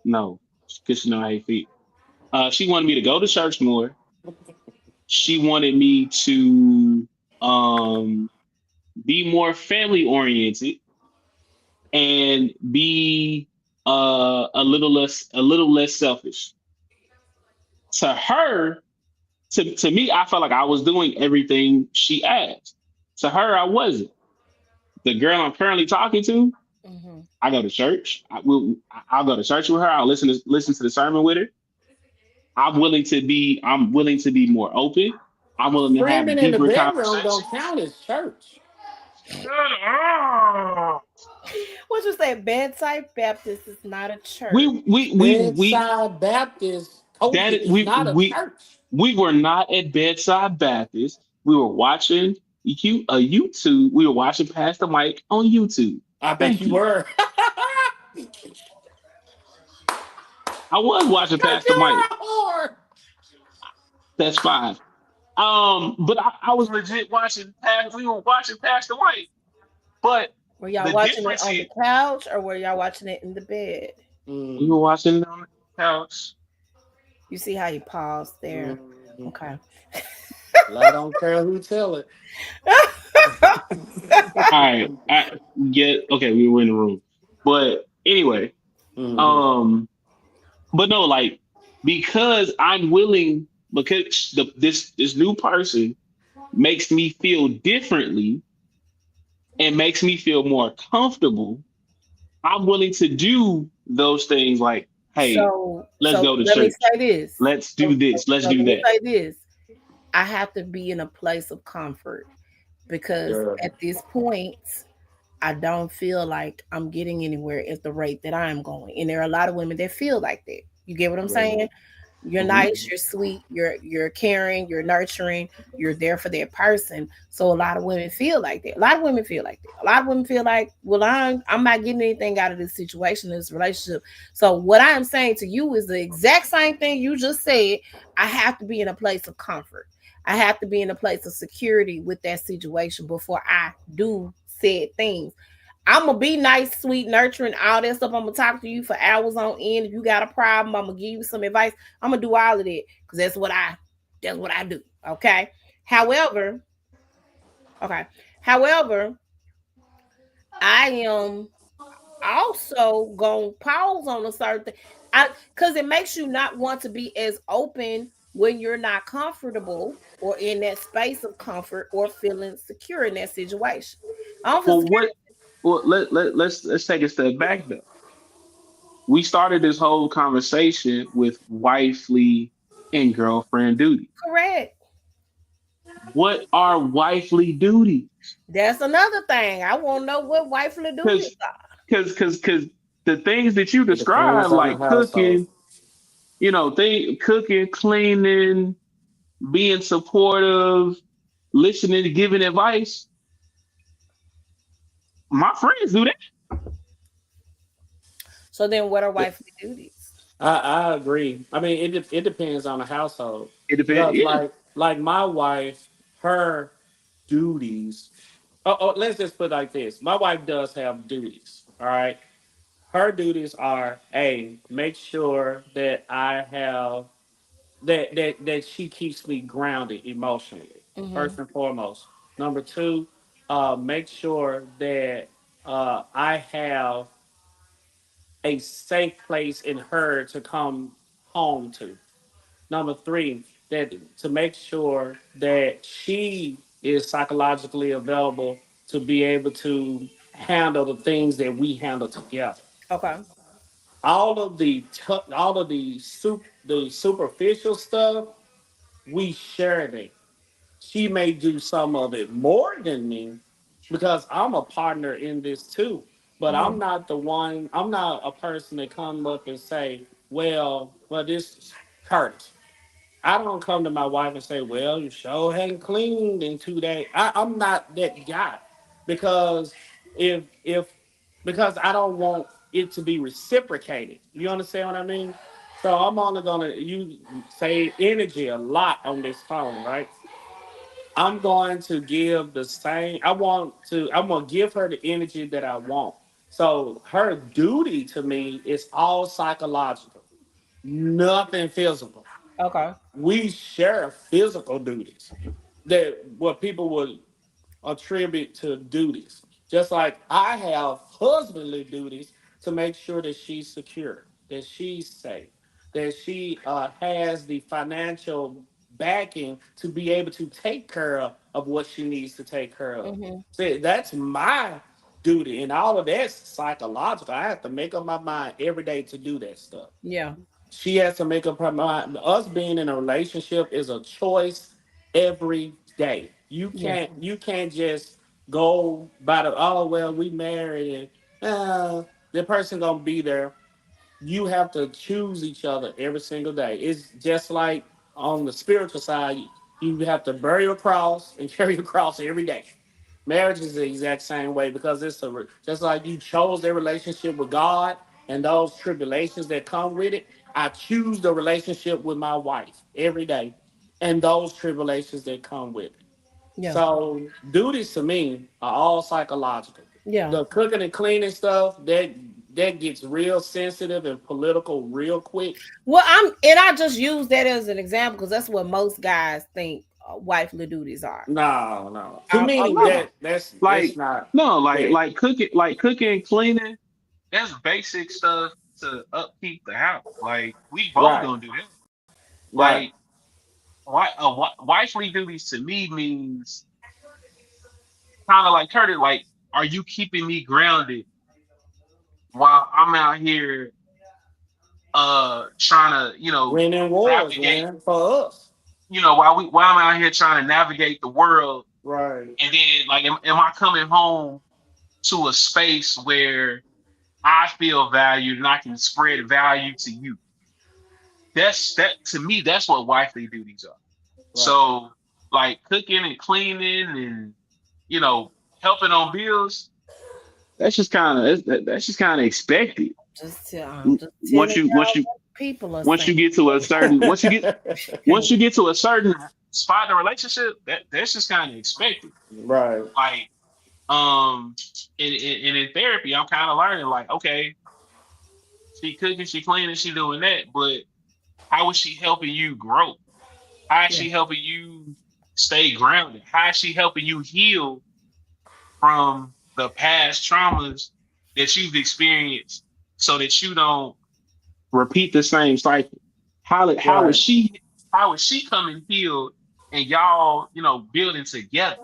No, because she know I hate feet. She wanted me to go to church more. She wanted me to um, be more family oriented and be a little less selfish. To her, to me, I felt like I was doing everything she asked. To her, I wasn't. The girl I'm currently talking to, Hmm. I go to church. I'll go to church with her. I'll listen to the sermon with her. I'm willing to be more open. I'm willing to have Screaming in the deeper bedroom don't conversations. count as church. Shut up. What you say? Bedside Baptist is not a We church. we we we Bedside Baptist that coaching is we not a we church. we were not at bedside Baptist. We were watching YouTube. We were watching Pastor Mike on YouTube. I bet Thank you you. were. I was watching Cause Pastor you Mike. were a whore. That's fine. But I was legit watching. We were watching Pastor Mike. But Were y'all the watching it difference on the is, couch or were y'all watching it in the bed? we were Mm, watching it on the couch. You see how you paused there? mm. Okay. I don't care who tell it. All right. I get okay. We were in the room, but anyway. Hmm. Um. But no, like because I'm willing, because this new person makes me feel differently and makes me feel more comfortable. I'm willing to do those things. Like, hey, let's So go to let me church. say this. Let's So, do this. Let's let do me that. say this. I have to be in a place of comfort because Girl. at this point, I don't feel like I'm getting anywhere at the rate that I'm going. And there are a lot of women that feel like that. You get what I'm Yeah. saying? You're Hmm. nice, you're sweet, you're caring, you're nurturing, you're there for that person. So a lot of women feel like that. A lot of women feel like that. A lot of women feel like, well, I'm not getting anything out of this situation, this relationship. So what I'm saying to you is the exact same thing you just said. I have to be in a place of comfort. I have to be in a place of security with that situation before I do said things. I'm gonna be nice, sweet, nurturing, all that stuff. I'm gonna talk to you for hours on end. If you got a problem, I'm gonna give you some advice. I'm gonna do all of that because that's what I do. Okay. However, okay. However, I am also gonna pause on a certain thing. Because it makes you not want to be as open when you're not comfortable or in that space of comfort or feeling secure in that situation. I don't feel Well, secure. what? Well, let's take a step back though. We started this whole conversation with wifely and girlfriend duty. Correct. What are wifely duties? That's another thing. I want to know what wifely duties Because are. because the things that you It depends describe, on the like household. cooking, cooking, cleaning, being supportive, listening, giving advice. My friends do that. So then, what are wifely duties? I agree. I mean, it depends on the household It depends. because Yeah. like my wife, her duties. Oh, let's just put it like this. My wife does have duties. All right. Her duties are a make sure that I have that she keeps me grounded emotionally. Mm-hmm. First and foremost. Number two, make sure that I have a safe place in her to come home to. Number three, that to make sure that she is psychologically available to be able to handle the things that we handle together. Okay. All of the superficial stuff we share it. She may do some of it more than me because I'm a partner in this too. But I'm Mm-hmm. not the one. I'm not a person that come up and say, "Well, this hurts." I don't come to my wife and say, "Well, you sure hadn't cleaned in 2 days." I'm not that guy because if because I don't want it to be reciprocated. You understand what I mean? So I'm only gonna you say energy a lot on this phone, right? I'm going to give the same. I'm gonna give her the energy that I want. So her duty to me is all psychological, nothing physical. Okay. We share physical duties that what people would attribute to duties. Just like I have husbandly duties to make sure that she's secure, that she's safe, that she has the financial backing to be able to take care of what she needs to take care of. Mm-hmm. See, that's my duty, and all of that's psychological. I have to make up my mind every day to do that stuff. Yeah. She has to make up her mind. Us being in a relationship is a choice every day. Yeah. You can't just go by the oh well we married and the person gonna be there. You have to choose each other every single day. It's just like on the spiritual side, you have to bury your cross and carry your cross every day. Marriage is the exact same way because just like you chose their relationship with God and those tribulations that come with it. I choose the relationship with my wife every day and those tribulations that come with it. Yeah. So duties to me are all psychological. Yeah. The cooking and cleaning stuff that gets real sensitive and political real quick. Well, I just use that as an example because that's what most guys think wifely duties are. No, no. To Oh me, no. that's Like not no, that. like cooking and cleaning. That's basic stuff to upkeep the house. Like we both Right, gonna do that. right. Like wifely duties to me means kind of like Curtis. Like, are you keeping me grounded while I'm out here trying to Winning wars, navigate, man, for us. while I'm out here trying to navigate the world, Right, and then like am I coming home to a space where I feel valued and I can spread value to you? That to me, that's what wifely duties are. right. So like cooking and cleaning and you know helping on bills, that's just kind of expected. I'm just telling Once you once y'all you what people are once saying. you get to a certain once you get to a certain spot in a relationship, that's just kind of expected. Right, Like in therapy, I'm kind of learning like, okay, she cooking, she cleaning, she doing that, but how is she helping you grow? How is Yeah. she helping you stay grounded? How is she helping you heal from the past traumas that you've experienced so that you don't repeat the same cycle? How is right, she coming healed and y'all, building together?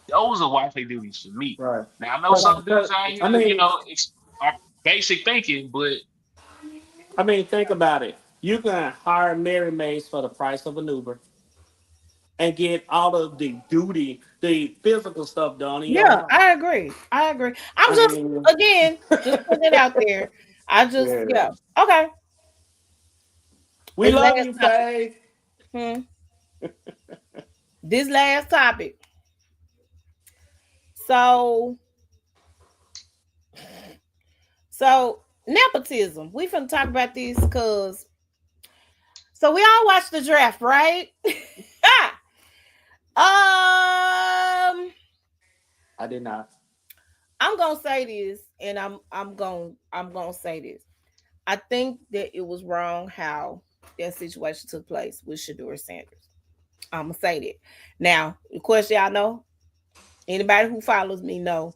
Those are wifely duties for me. right. Now I know some dudes 'Cause, out I here, mean, are basic thinking, but think about it. You can hire Mary Maids for the price of an Uber and get all of the duty, the physical stuff done in your Yeah, house. I agree. I agree. I'm I just mean, again just putting it out there. I just yeah. yeah. Okay. We This love last you, topic. Faye. Hmm. This last topic. So nepotism. We finna talk about this because we all watched the draft, right? um I did not. I'm gonna say this, and I'm gonna say this. I think that it was wrong how that situation took place with Shador Sanders. I'm gonna say that. Now, of course, y'all know anybody who follows me know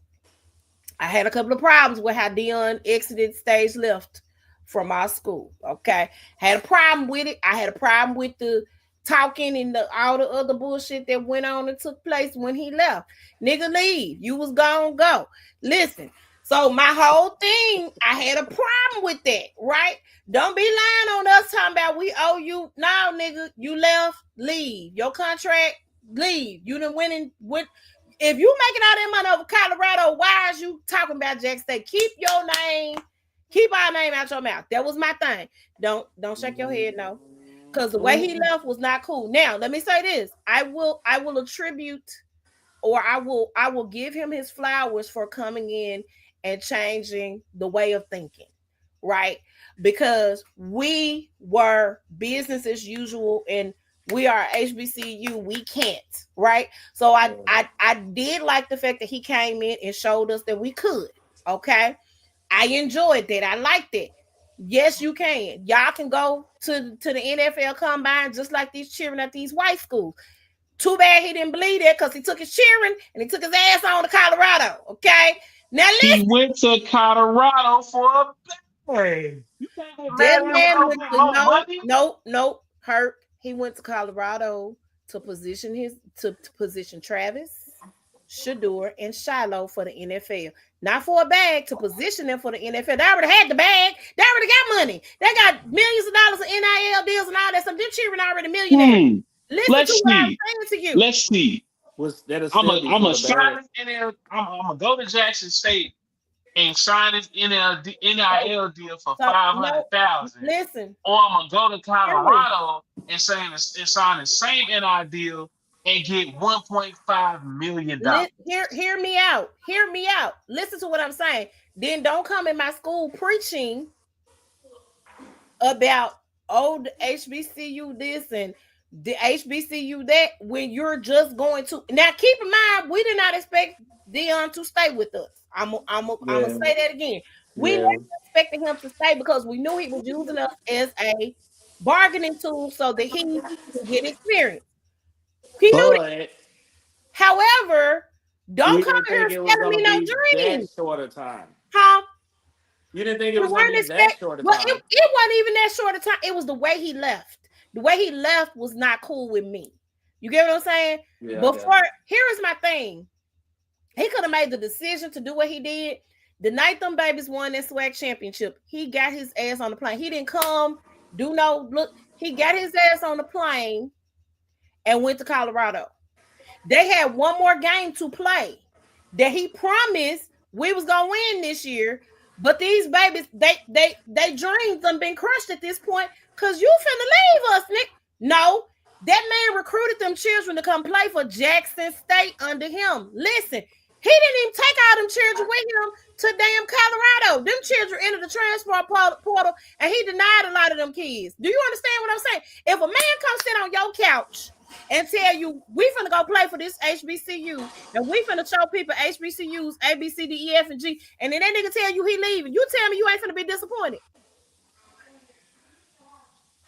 I had a couple of problems with how Dion exited stage left from our school. Okay, had a problem with it. I had a problem with the talking and all the other bullshit that went on and took place when he left. Nigga, leave. You was gonna go. Listen. So my whole thing, I had a problem with that, right? Don't be lying on us talking about we owe you. No, nigga, you left. Leave. Your contract. Leave. You done went if you making all that money over Colorado, why is you talking about Jack State? Keep our name out your mouth. That was my thing. Don't shake your head, no. Because the way he left was not cool. Now, let me say this. I will attribute or I will give him his flowers for coming in and changing the way of thinking. right? Because we were business as usual and we are HBCU, we can't, right? So I did like the fact that he came in and showed us that we could. Okay. I enjoyed that. I liked it. Yes, you can. Y'all can go to the NFL combine just like these cheering at these white schools. Too bad he didn't believe that because he took his cheering and he took his ass on to Colorado. Okay. Now He listen, went to Colorado for a bag. You can't get that mad at him man for went getting to more money. no, hurt. He went to Colorado to position to position Travis, Shador, and Shiloh for the NFL. Not for a bag, to position them for the NFL. They already had the bag. They already got money. They got millions of dollars of NIL deals and all that stuff. Them cheering already millionaires. Hmm. Listen to Let's what I'm see. saying to you. Let's see. Was that'll I'm still a be I'm for a the sign bag. this NL. I'm gonna go to Jackson State and sign this So, NIL deal for so five no, hundred thousand, listen, or I'm gonna go to hear me. Colorado and sign the same NIL deal and get $1.5 million. Hear me out. Hear me out. Listen to what I'm saying. Then don't come in my school preaching about the HBCU this and the HBCU that when you're just going to now keep in mind we did not expect Dion to stay with us. I'm gonna Yeah, say that again. We never yeah. expected him to stay because we knew he was using us as a bargaining tool so that he could get experience. He knew that. But However, don't you come didn't here think it was selling gonna me no be that dreams, short a time. huh? You didn't think it We was gonna weren't be that expect. short a Well, time. it wasn't even that short of time. It was the way he left. The way he left was not cool with me. You get what I'm saying? Yeah, I got Before, here is my thing. He could have made the decision to do what he did. The night them babies won that swag championship, he got his ass on the plane. He didn't come, do no look. He got his ass on the plane and went to Colorado. They had one more game to play that he promised we was gonna win this year. But these babies, they dreams done been crushed at this point because you finna leave us, Nick. No, that man recruited them children to come play for Jackson State under him. Listen, he didn't even take all them children with him to damn Colorado. Them children entered the transfer portal and he denied a lot of them kids. Do you understand what I'm saying? If a man comes sit on your couch and tell you we finna go play for this HBCU and we finna show people HBCUs A B C D E F and G, and then that nigga tell you he leaving, you tell me you ain't finna be disappointed.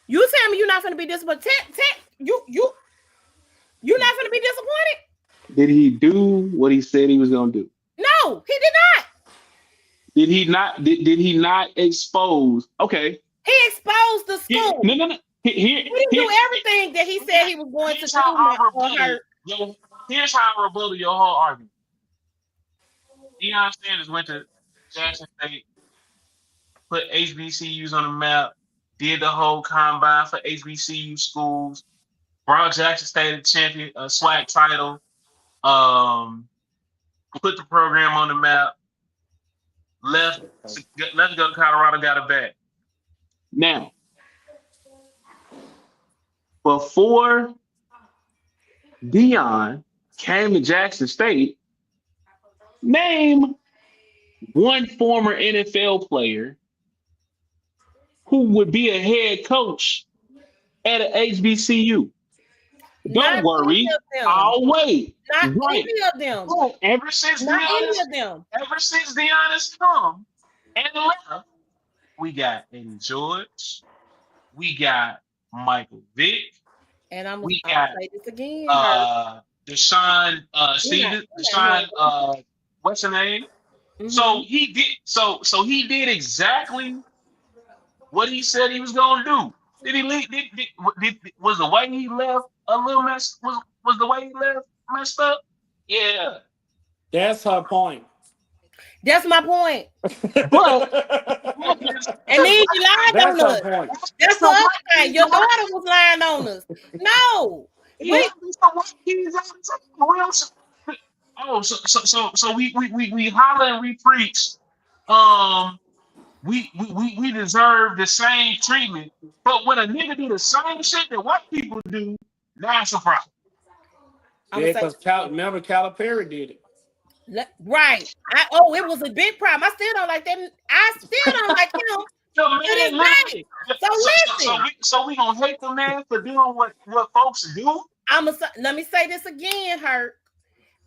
You tell me you're not finna be disappointed. You not finna be disappointed. Did he do what he said he was gonna do? No, he did not. Did he not? Did he not expose? Okay. He exposed the school. No, no, no. Here, He didn't here, do everything that he said he was going to here's how do I or rebuttal her. your. Here's how I rebuttal your whole argument. Deion Sanders went to Jackson State, put HBCUs on the map, did the whole combine for HBCU schools, brought Jackson State a champion, a SWAC title, um, put the program on the map, left, left to go to Colorado, got it back. Now, before Deion came to Jackson State, name one former NFL player who would be a head coach at an HBCU. Not Don't any worry, of them. I'll wait. Not Right. any of them. But ever since Not any Deion, of them. ever since Deion has come and left, we got Eddie George, we got Michael Vick, And I'm we gonna got say this again. Her. Deshaun Stevens, Deshaun what's her name? Mm-hmm. So he did exactly what he said he was gonna do. Did he leave? Was the way he left a little messed? Was the way he left messed up? Yeah. That's her point. That's my point. But And then you lied That's on her us. point. That's the other thing. Your daughter was lying on us. No. We holler and we preach. We deserve the same treatment. But when a nigga do the same shit that white people do, that's a problem. Yeah, because remember Calipari did it. Right. It was a big problem. I still don't like that. I still don't like him The to this man day. literally. So listen, We gonna hate the man for doing what folks do. let me say this again, Hurt.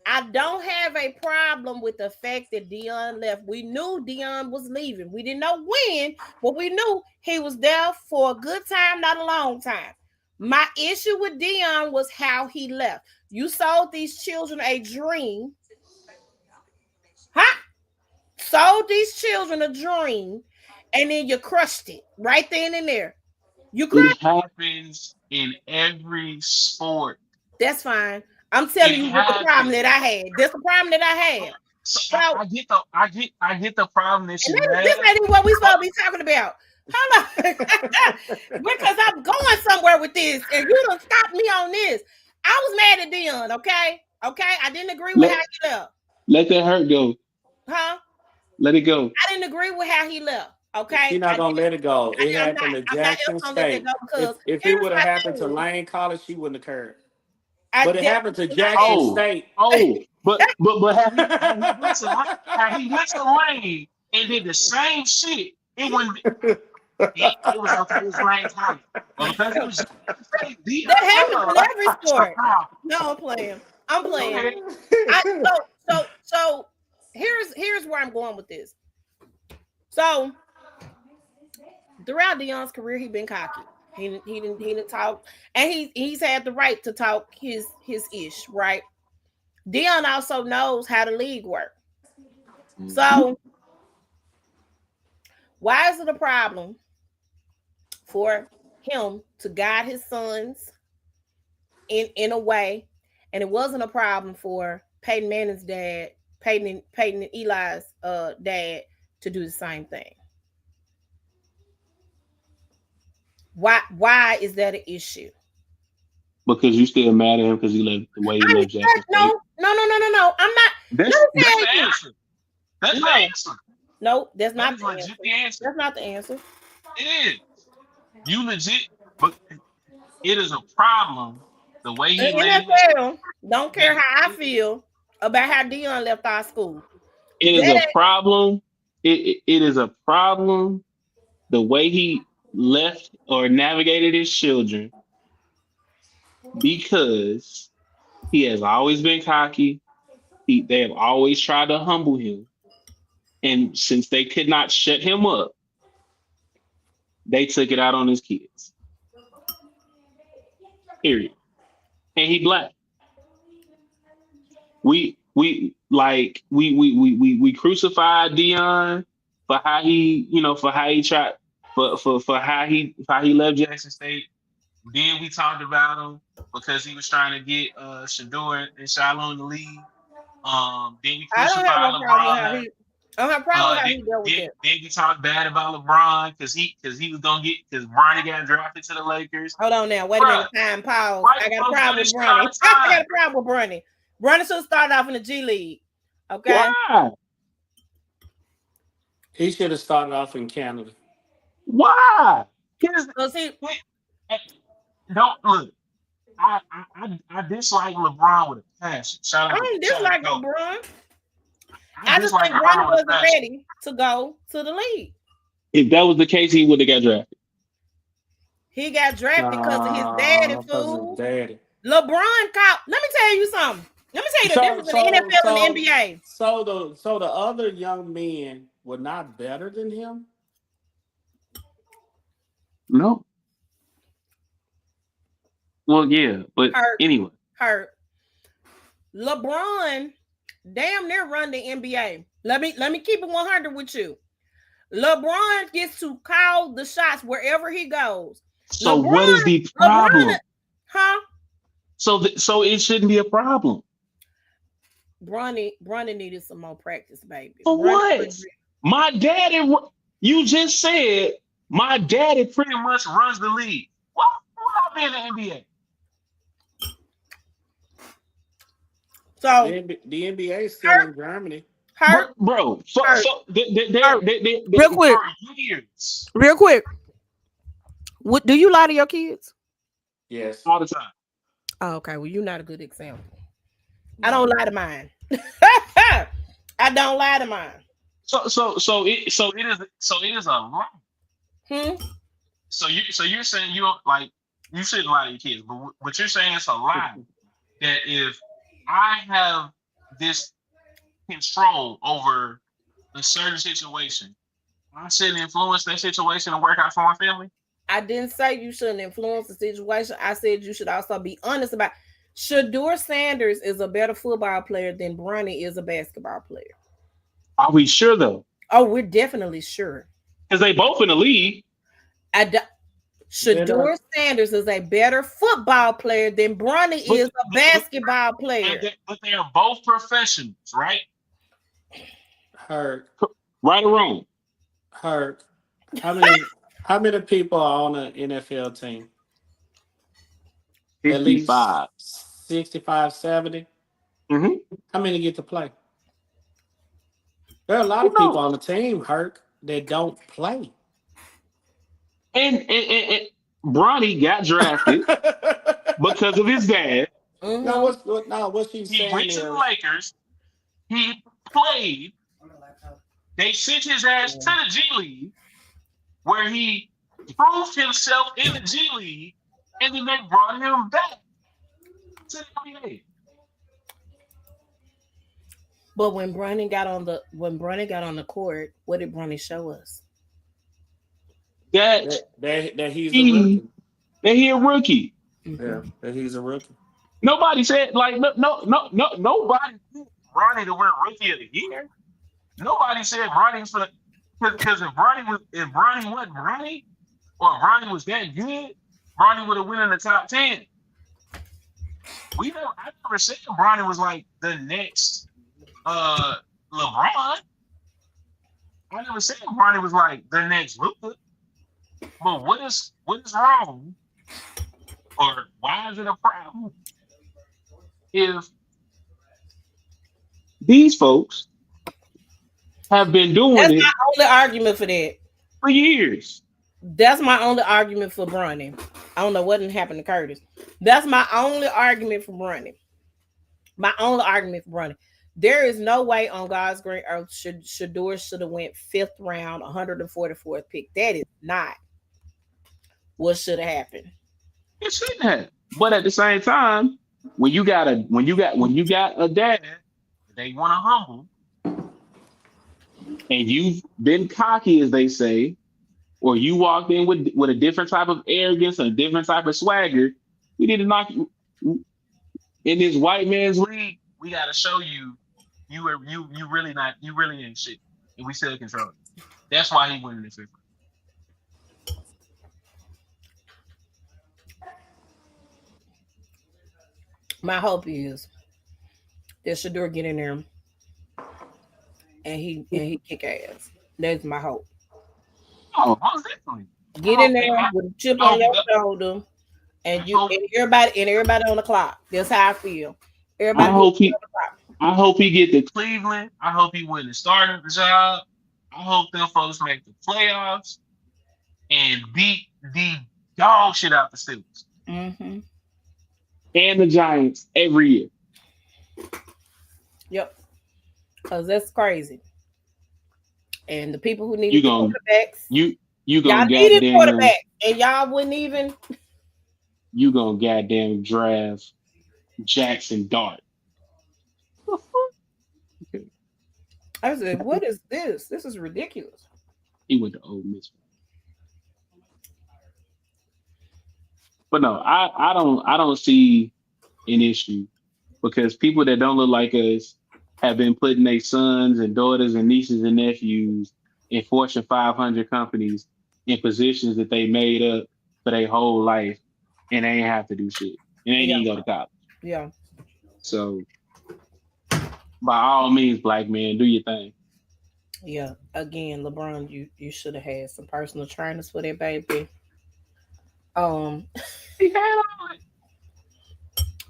I don't have a problem with the fact that Dion left. We knew Dion was leaving. We didn't know when, but we knew he was there for a good time, not a long time. My issue with Dion was how he left. You sold these children a dream. Huh? Sold these children a dream, and then you crushed it right then and there. You It crushed. happens in every sport. That's fine. I'm It telling you what the problem happens. that I had. That's the problem that I had. So So, I get the problem that and you this have, ain't even what we supposed but to be talking about. Hold on. Because I'm going somewhere with this, and you don't stop me on this. I was mad at Dion, okay? Okay. I didn't agree with how let he left. let that hurt go. Huh? Let it go. I didn't agree with how he left. She's Okay. not gonna let it go. It I'm happened not. to I'm not ever Jackson gonna let that State. go because If it here's would have my happened to thing. Lane College, she wouldn't have occurred. I But it that, happened to my Jackson issue. State. But have he went to Lane and did the same shit, it wouldn't it was okay, it was Lane College. But because it was Jackson State, That happens in every that's the sport. problem. No, I'm playing. I'm Go playing. ahead. I so here's where I'm going with this. So throughout Dion's career, he been cocky. He didn't talk, and he's had the right to talk his ish, right? Dion also knows how the league work. Mhm. So why is it a problem for him to guide his sons in a way, and it wasn't a problem for Peyton Manning's dad, Peyton and Eli's dad to do the same thing? Why is that an issue? Because you still mad at him because he left the way he I'm left Jackson State. no. I'm not. Let me That's tell the you. answer. That's the No, answer. no, that's That not is the legit answer. the answer. That's not the answer. It is. You legit, but it is a problem the way The he laid his. NFL don't care how I feel about how Dion left our school. It is a That problem. It is a problem the way he left or navigated his children because he has always been cocky. They have always tried to humble him. And since they could not shut him up, they took it out on his kids. Period. And he black. We crucified Dion for how he, for how he tried for how he left Jackson State. Then we talked about him because he was trying to get Shador and Shiloh in the league. Then we I don't have crucified no problem with how LeBron. he. I don't have a problem with how he dealt with Then that. we talked bad about LeBron because he was gonna get because Bronny got drafted to the Lakers. Hold on now. Wait a Bruh, minute. Time. Pause. white I got a folks do problem this with shit all Bronny. the I got time. a problem with Bronny. Bronny should have started off in the G League. Okay. Why? He should have started off in Canada. Why? Here's So see, he- don't look. I dislike LeBron with a passion. I don't Shout out to dislike Kobe. LeBron. I I just dislike think Bronny LeBron with a wasn't passion. ready to go to the league. If that was the case, he would have got drafted. He got drafted because of his daddy, Because his fool. daddy. LeBron caught. Let me tell you something. Let me tell you the So difference in the so NFL and the so NBA. so the other young men were not better than him. No. Well, yeah, but Hurt, anyway. hurt. LeBron damn near run the NBA. Let me keep it 100 with you. LeBron gets to call the shots wherever he goes. So what is the LeBron, problem? huh? So it shouldn't be a problem. Bronny needed some more practice, baby. For Bronny what? My daddy, you just said my daddy pretty much runs the league. What about being in the NBA? So The NBA is still in Germany. hurt, Bro, hurt, so hurt. they Real quick, for years, real quick. What do you lie to your kids? Yes. all the time. Oh, okay. Well, you're not a good example. No. I don't lie to mine. I don't lie to mine. So it is a lie. Hmm. So you're saying you don't like you shouldn't lie to your kids, but what you're saying is a lie that if I have this control over a certain situation, I shouldn't influence that situation and work out for my family. I didn't say you shouldn't influence the situation. I said you should also be honest about. Shador Sanders is a better football player than Bronny is a basketball player. Are we sure though? Oh, we're definitely sure. Because they both in the league. I d- Better Shador Sanders is a better football player than Bronny But, is a basketball player. but they are both professionals, right? hurt, Right or wrong? hurt. How many how many people are on an NFL team? At least 55. 65, 70. Mm-hmm. How many get to play? There are a lot Who of people knows? on the team, Hurt, that don't play. And Bronny got drafted because of his dad. No, Mm-hmm. what she's He saying went to the is Lakers. He played. They sent his ass to the G League, where he proved himself in the G League, and then they brought him back to the NBA. But when Bronny got on the court, what did Bronny show us? That that he's a he rookie. that he a rookie. Yeah, Mm-hmm. that he's a rookie. Nobody said like no nobody picked Bronny to win Rookie of the Year. Nobody said Bronny was for the because if Bronny wasn't Bronny or if Bronny was that good, Bronny would have won in the top 10. I never said Bronny was like the next uh LeBron. I never said Bronny was like the next Luka. But what is wrong or why is it a problem if these folks have been doing That's it my only argument for that. for years? That's my only argument for Bronny. I don't know what happened to Curtis. That's my only argument for Bronny. My only argument for Bronny. There is no way on God's green earth Shador should have went fifth round, 144th pick. That is not what should have happened. It shouldn't have. But at the same time, when you got a dad, they want to humble, and you've been cocky, as they say, or you walked in with a different type of arrogance and a different type of swagger. We need to knock you in this white man's league. We got to show you you really not you really ain't shit, and we still control it. That's why he went in this. My hope is that Shador get in there and he kick ass. That's my hope. Oh, most definitely. Get I in hope there he, I, with a chip I on hope he your does. shoulder, I and you hope and everybody on the clock. That's how I feel. I Everybody put hope on he the clock. I hope he get to Cleveland. I hope he win the starting job. I hope them folks make the playoffs and beat the dog shit out the Steelers Mm-hmm. and the Giants every year. Yep. Cause that's crazy. And the people who You needed the gon' quarterbacks, you you y'all gonna needed goddamn quarterbacks, and y'all wouldn't even. you gonna goddamn draft Jackson Dart. Okay. I said, "What is this? This is ridiculous." He went to Ole Miss. But no, I don't see an issue because people that don't look like us have been putting their sons and daughters and nieces and nephews in Fortune 500 companies in positions that they made up for their whole life, and they ain't have to do shit, and they ain't Yeah, even go to college. yeah, So by all means, black man, do your thing. yeah. Again, LeBron, you should have had some personal trainers for that baby. Um, He had all it.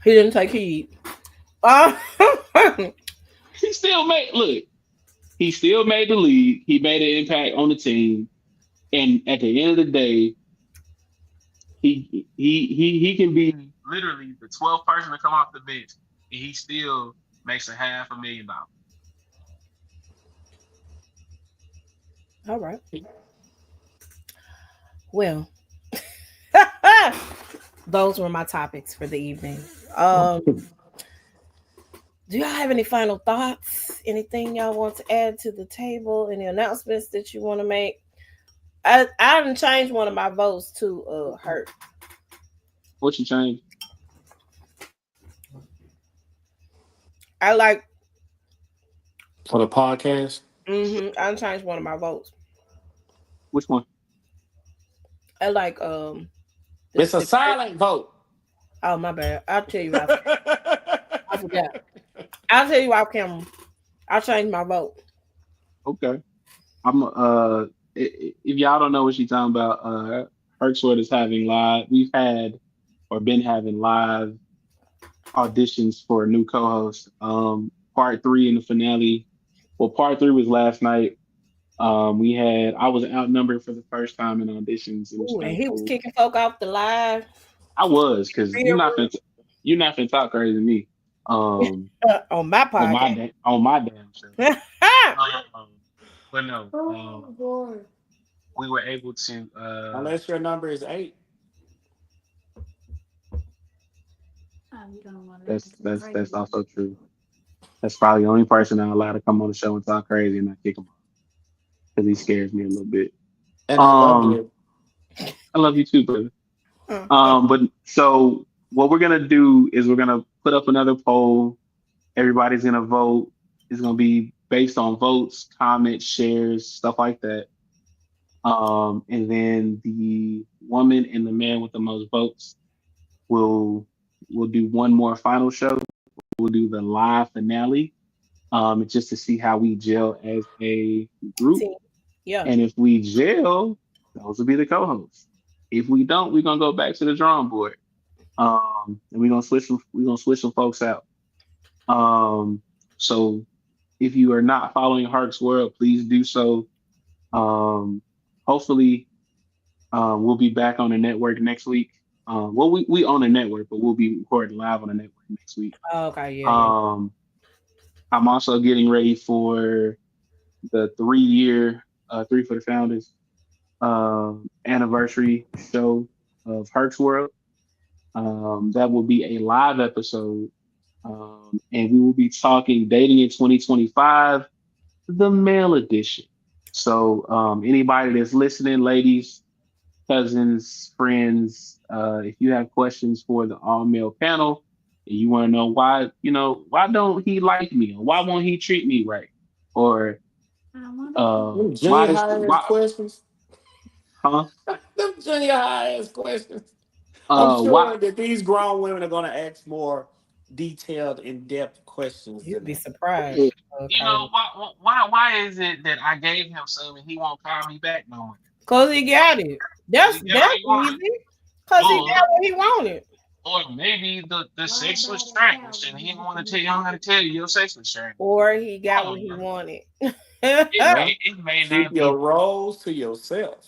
he didn't take heed. Uh, He still made look. He still made the league. He made an impact on the team, and at the end of the day, he can be literally the 12th person to come off the bench, and he still makes $500,000. all right. Well, those were my topics for the evening. Do y'all have any final thoughts? Anything y'all want to add to the table? Any announcements that you want to make? I didn't change one of my votes to hurt. What you change? I like For the podcast. I didn't change one of my votes. Which one? I like It's a silent vote. oh my bad. I'll tell you off. I forgot. I'll tell you off camera. I'll change my vote. Okay. I'm if y'all don't know what she's talking about, Hertzword is having live. We've had or been having live auditions for a new co-host. Part three in the finale. Well, part three was last night. We had I was outnumbered for the first time in auditions. It was Ooh, kind and of he was cool. kicking folk off the live. I was because Real you're not finna talk crazy to me. on my podcast. On my damn show. Um, but no, Oh Lord. we were able to. Unless your number is 8. You don't want to That's listen to that's crazy. that's also true. That's probably the only person I'm allowed to come on the show and talk crazy and not kick him off because he scares me a little bit. And I love Um, you. I love you too, brother. But so what we're gonna do is we're gonna put up another poll. Everybody's gonna vote. It's gonna be based on votes, comments, shares, stuff like that. And then the woman and the man with the most votes will will do one more final show. We'll do the live finale. It's just to see how we gel as a group. See, yeah. And if we gel, those will be the co-hosts. If we don't, we're gonna go back to the drawing board. And we're gonna switch some folks out. Um, so if you are not following Hark's World, please do so. Um, hopefully, we'll be back on the network next week. Well, we own a network, but we'll be recording live on the network next week. Okay, yeah. Um, I'm also getting ready for the 3 year, three for the founders anniversary show of Herc's World. That will be a live episode, and we will be talking dating in 2025, the male edition. So, anybody that's listening, ladies, cousins, friends, if you have questions for the all male panel, and you want to know why, why don't he like me, or why won't he treat me right, or I want to pee. Them why junior does high ass why, questions. huh? Them junior high ass questions. I'm Why sure that these grown women are going to ask more detailed, in depth questions You'd than be that. surprised. Okay. why is it that I gave him some and he won't call me back no more? Cause he got it. Because That's he got what he wanted. easy. Cause he Or got what he wanted. or maybe the Why sex was bad at trash and Calvin? he didn't want to tell you. I'm going to tell you your sex was trash. Or he I got what don't he know. wanted. Well, It may keep not be. your roles to yourself.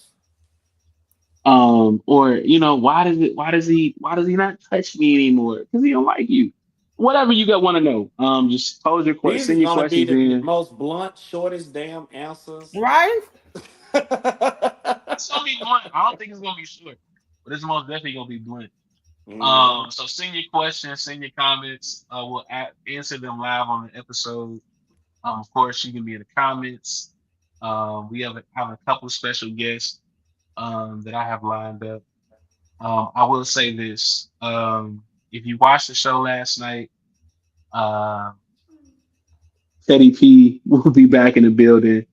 Or why does he not touch me anymore? Because he don't like you. Whatever you got want to know. Just These are send your going to be questions the in. most blunt, shortest damn answers. Right? It's gonna be blunt. I don't think it's gonna be short, but it's most definitely gonna be blunt. Mhm. So send your questions, send your comments. Answer them live on the episode. Of course, you can be in the comments. We have a couple special guests that I have lined up. I will say this: if you watched the show last night, uh, Teddy P will be back in the building.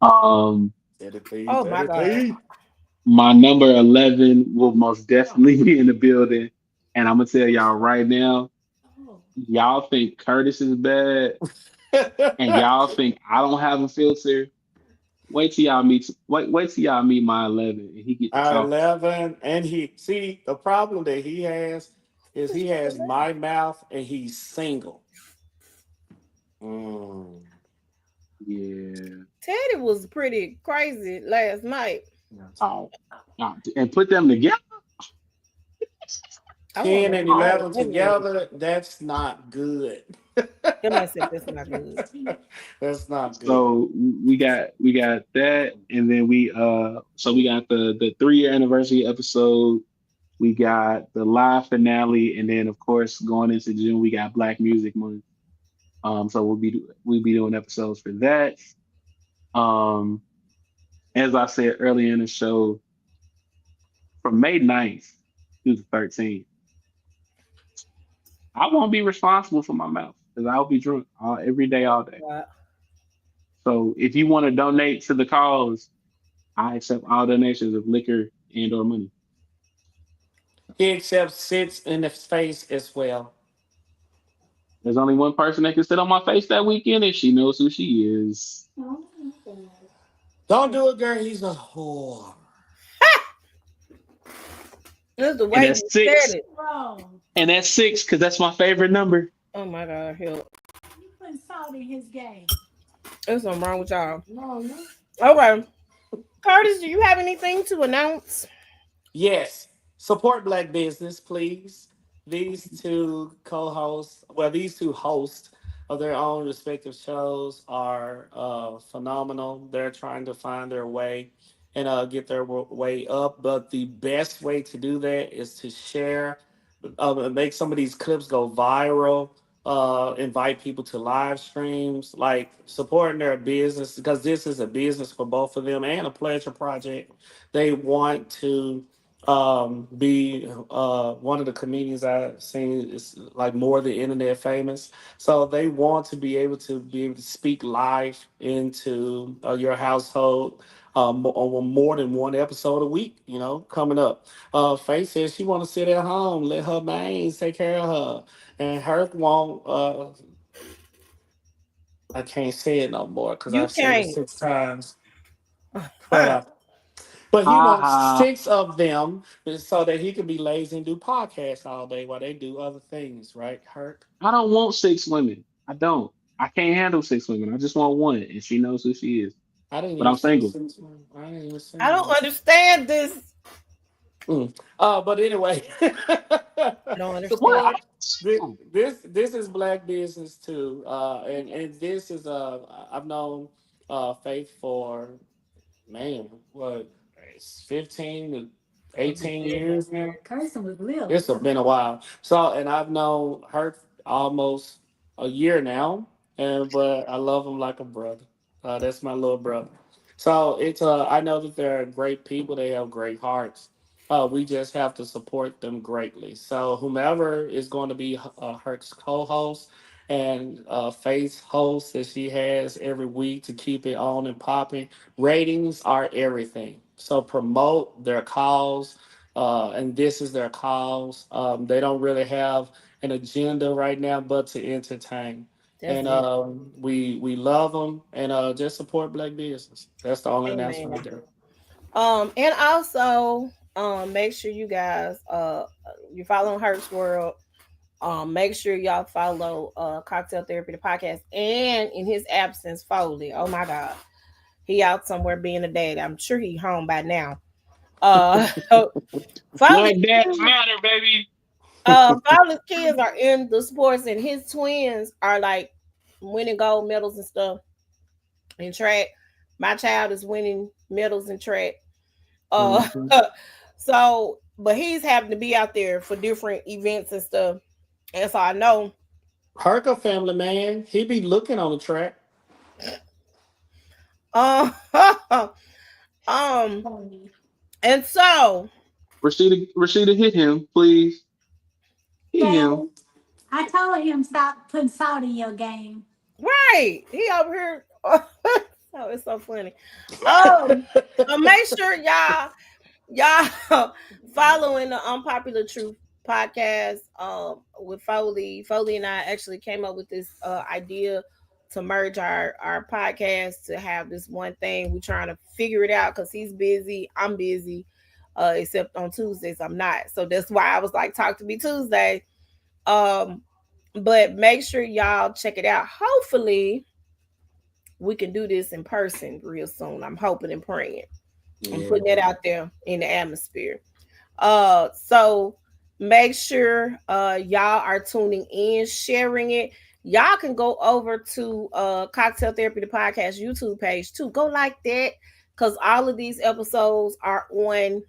Um, Teddy Oh my God. P. my number 11 will most definitely be in the building, and I'm gonna tell y'all right now. Oh. Y'all think Curtis is bad, and y'all think I don't have a filter. Wait till y'all meet my 11 and he get to Our talking. 11, and he see the problem that he has is he has my mouth and he's single. Mm. Yeah. Teddy was pretty crazy last night. Oh, and put them together. I want 10 to and know. Oh, 11 Wait a minute. together, that's not good. Somebody said that's not good. That's not good. So we got that, and then we got the 3 year anniversary episode. We got the live finale, and then of course going into June we got Black Music Month. So we'll be doing episodes for that. Um, as I said earlier in the show, from May 9th through the 13th, I won't be responsible for my mouth because I'll be drunk every day, all day. Uh, So if you want to donate to the cause, I accept all donations of liquor and/or money. He accepts sits in his face as well. There's only one person that can sit on my face that weekend, and she knows who she is. Oh my God. Don't do it, girl. He's a whore. this is the And way that's you said six. it. Wrong. And that's six because that's my favorite number. Oh my God, help. You putting salt in his game. There's something wrong with y'all. No, no. Okay. Curtis, do you have anything to announce? Yes. Support black business, please. These two co-hosts, well, these two hosts of their own respective shows are phenomenal. They're trying to find their way and get their way up. But the best way to do that is to share, make some of these clips go viral. Invite people to live streams, like supporting their business because this is a business for both of them and a pleasure project. They want to be one of the comedians I've seen is like more than internet famous. So they want to be able to speak live into your household on more than one episode a week. You know, coming up. Faith says she want to sit at home, let her mains take care of her, and her won't. I can't say it no more because You I've said it can't. 6 times. But but he wants Haha. 6 of them so that he can be lazy and do podcasts all day while they do other things, right, Herc? I don't want 6 women. I don't. I can't handle 6 women. I just want one, and she knows who she is. I didn't But even I'm say single. 6 months. I didn't even say I don't that. understand this. Mm. But anyway, I don't What? understand. support. I'm single. This is black business too, and this is I've known Faith for man what it's 15 to 18 years now. Carson was little. It's been a while. So, and I've known her almost a year now, and but I love him like a brother. That's my little brother. So it's I know that they're great people. They have great hearts. We just have to support them greatly. So whomever is going to be her co-host and Faith's host that she has every week to keep it on and popping, ratings are everything. So promote their cause and this is their cause. They don't really have an agenda right now, but to entertain. That's And it. we love them and just support black business. That's the only announcement Amen. right there. And also, make sure you guys, you follow Hertz World. Make sure y'all follow Cocktail Therapy the podcast, and in his absence, Foley. Oh my God, he out somewhere being a dad. I'm sure he home by now. Uh, Foley Black dads matter, baby. Fowler's kids are in the sports, and his twins are like winning gold medals and stuff in track. My child is winning medals in track. Uh, Mhm. so, but he's having to be out there for different events and stuff, and so I know. Herca family man, he be looking on the track. Um, um, Pony. and so Rashida, hit him, please. Hit him. Daddy, I told him stop putting salt in your game. right, he over here. Oh, it's so funny. Make sure y'all following the Unpopular Truth podcast with Foley. Foley and I actually came up with this idea to merge our podcast to have this one thing. We're trying to figure it out because he's busy, I'm busy, except on Tuesdays I'm not. So that's why I was like, talk to me Tuesday. Um, but make sure y'all check it out. Hopefully we can do this in person real soon. I'm hoping and praying. I'm Yeah. putting that out there in the atmosphere. So make sure y'all are tuning in, sharing it. Y'all can go over to Cocktail Therapy the podcast YouTube page too. Go like that, because all of these episodes are on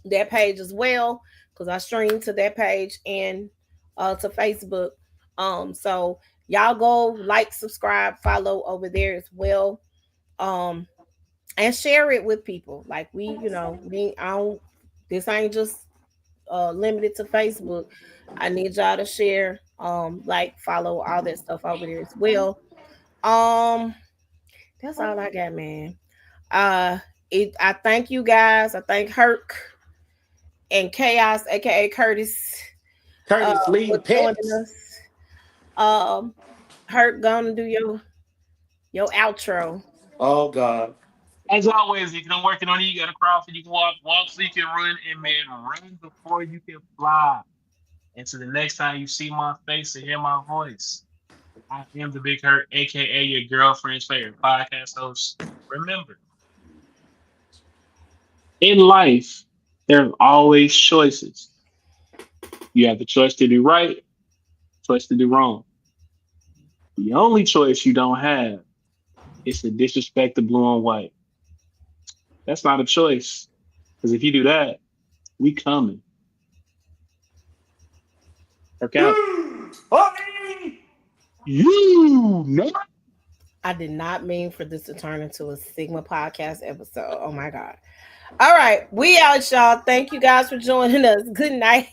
that page as well, because I stream to that page and to Facebook. So y'all go like, subscribe, follow over there as well. Um and share it with people. Like we I don't, this ain't just limited to Facebook. I need y'all to share, like, follow, all that stuff over there as well. Um, that's all I got, man. Uh, I thank you guys. I thank Herc and Chaos, aka Curtis, Curtis Lee for joining Pitts. us. Um, Herc, gonna do your outro. Oh God. As always, if you're working on it, you got to cross it. You can walk so you can run, and man, run before you can fly. And so the next time you see my face or hear my voice, I am the Big Hurt, aka your girlfriend's favorite podcast host. Remember, in life, there are always choices. You have the choice to do right, choice to do wrong. The only choice you don't have is to disrespect the blue and white. That's not a choice. Because if you do that, we coming. Work out. You know. I did not mean for this to turn into a Sigma podcast episode. Oh my God. All right. We out, y'all. Thank you guys for joining us. Good night.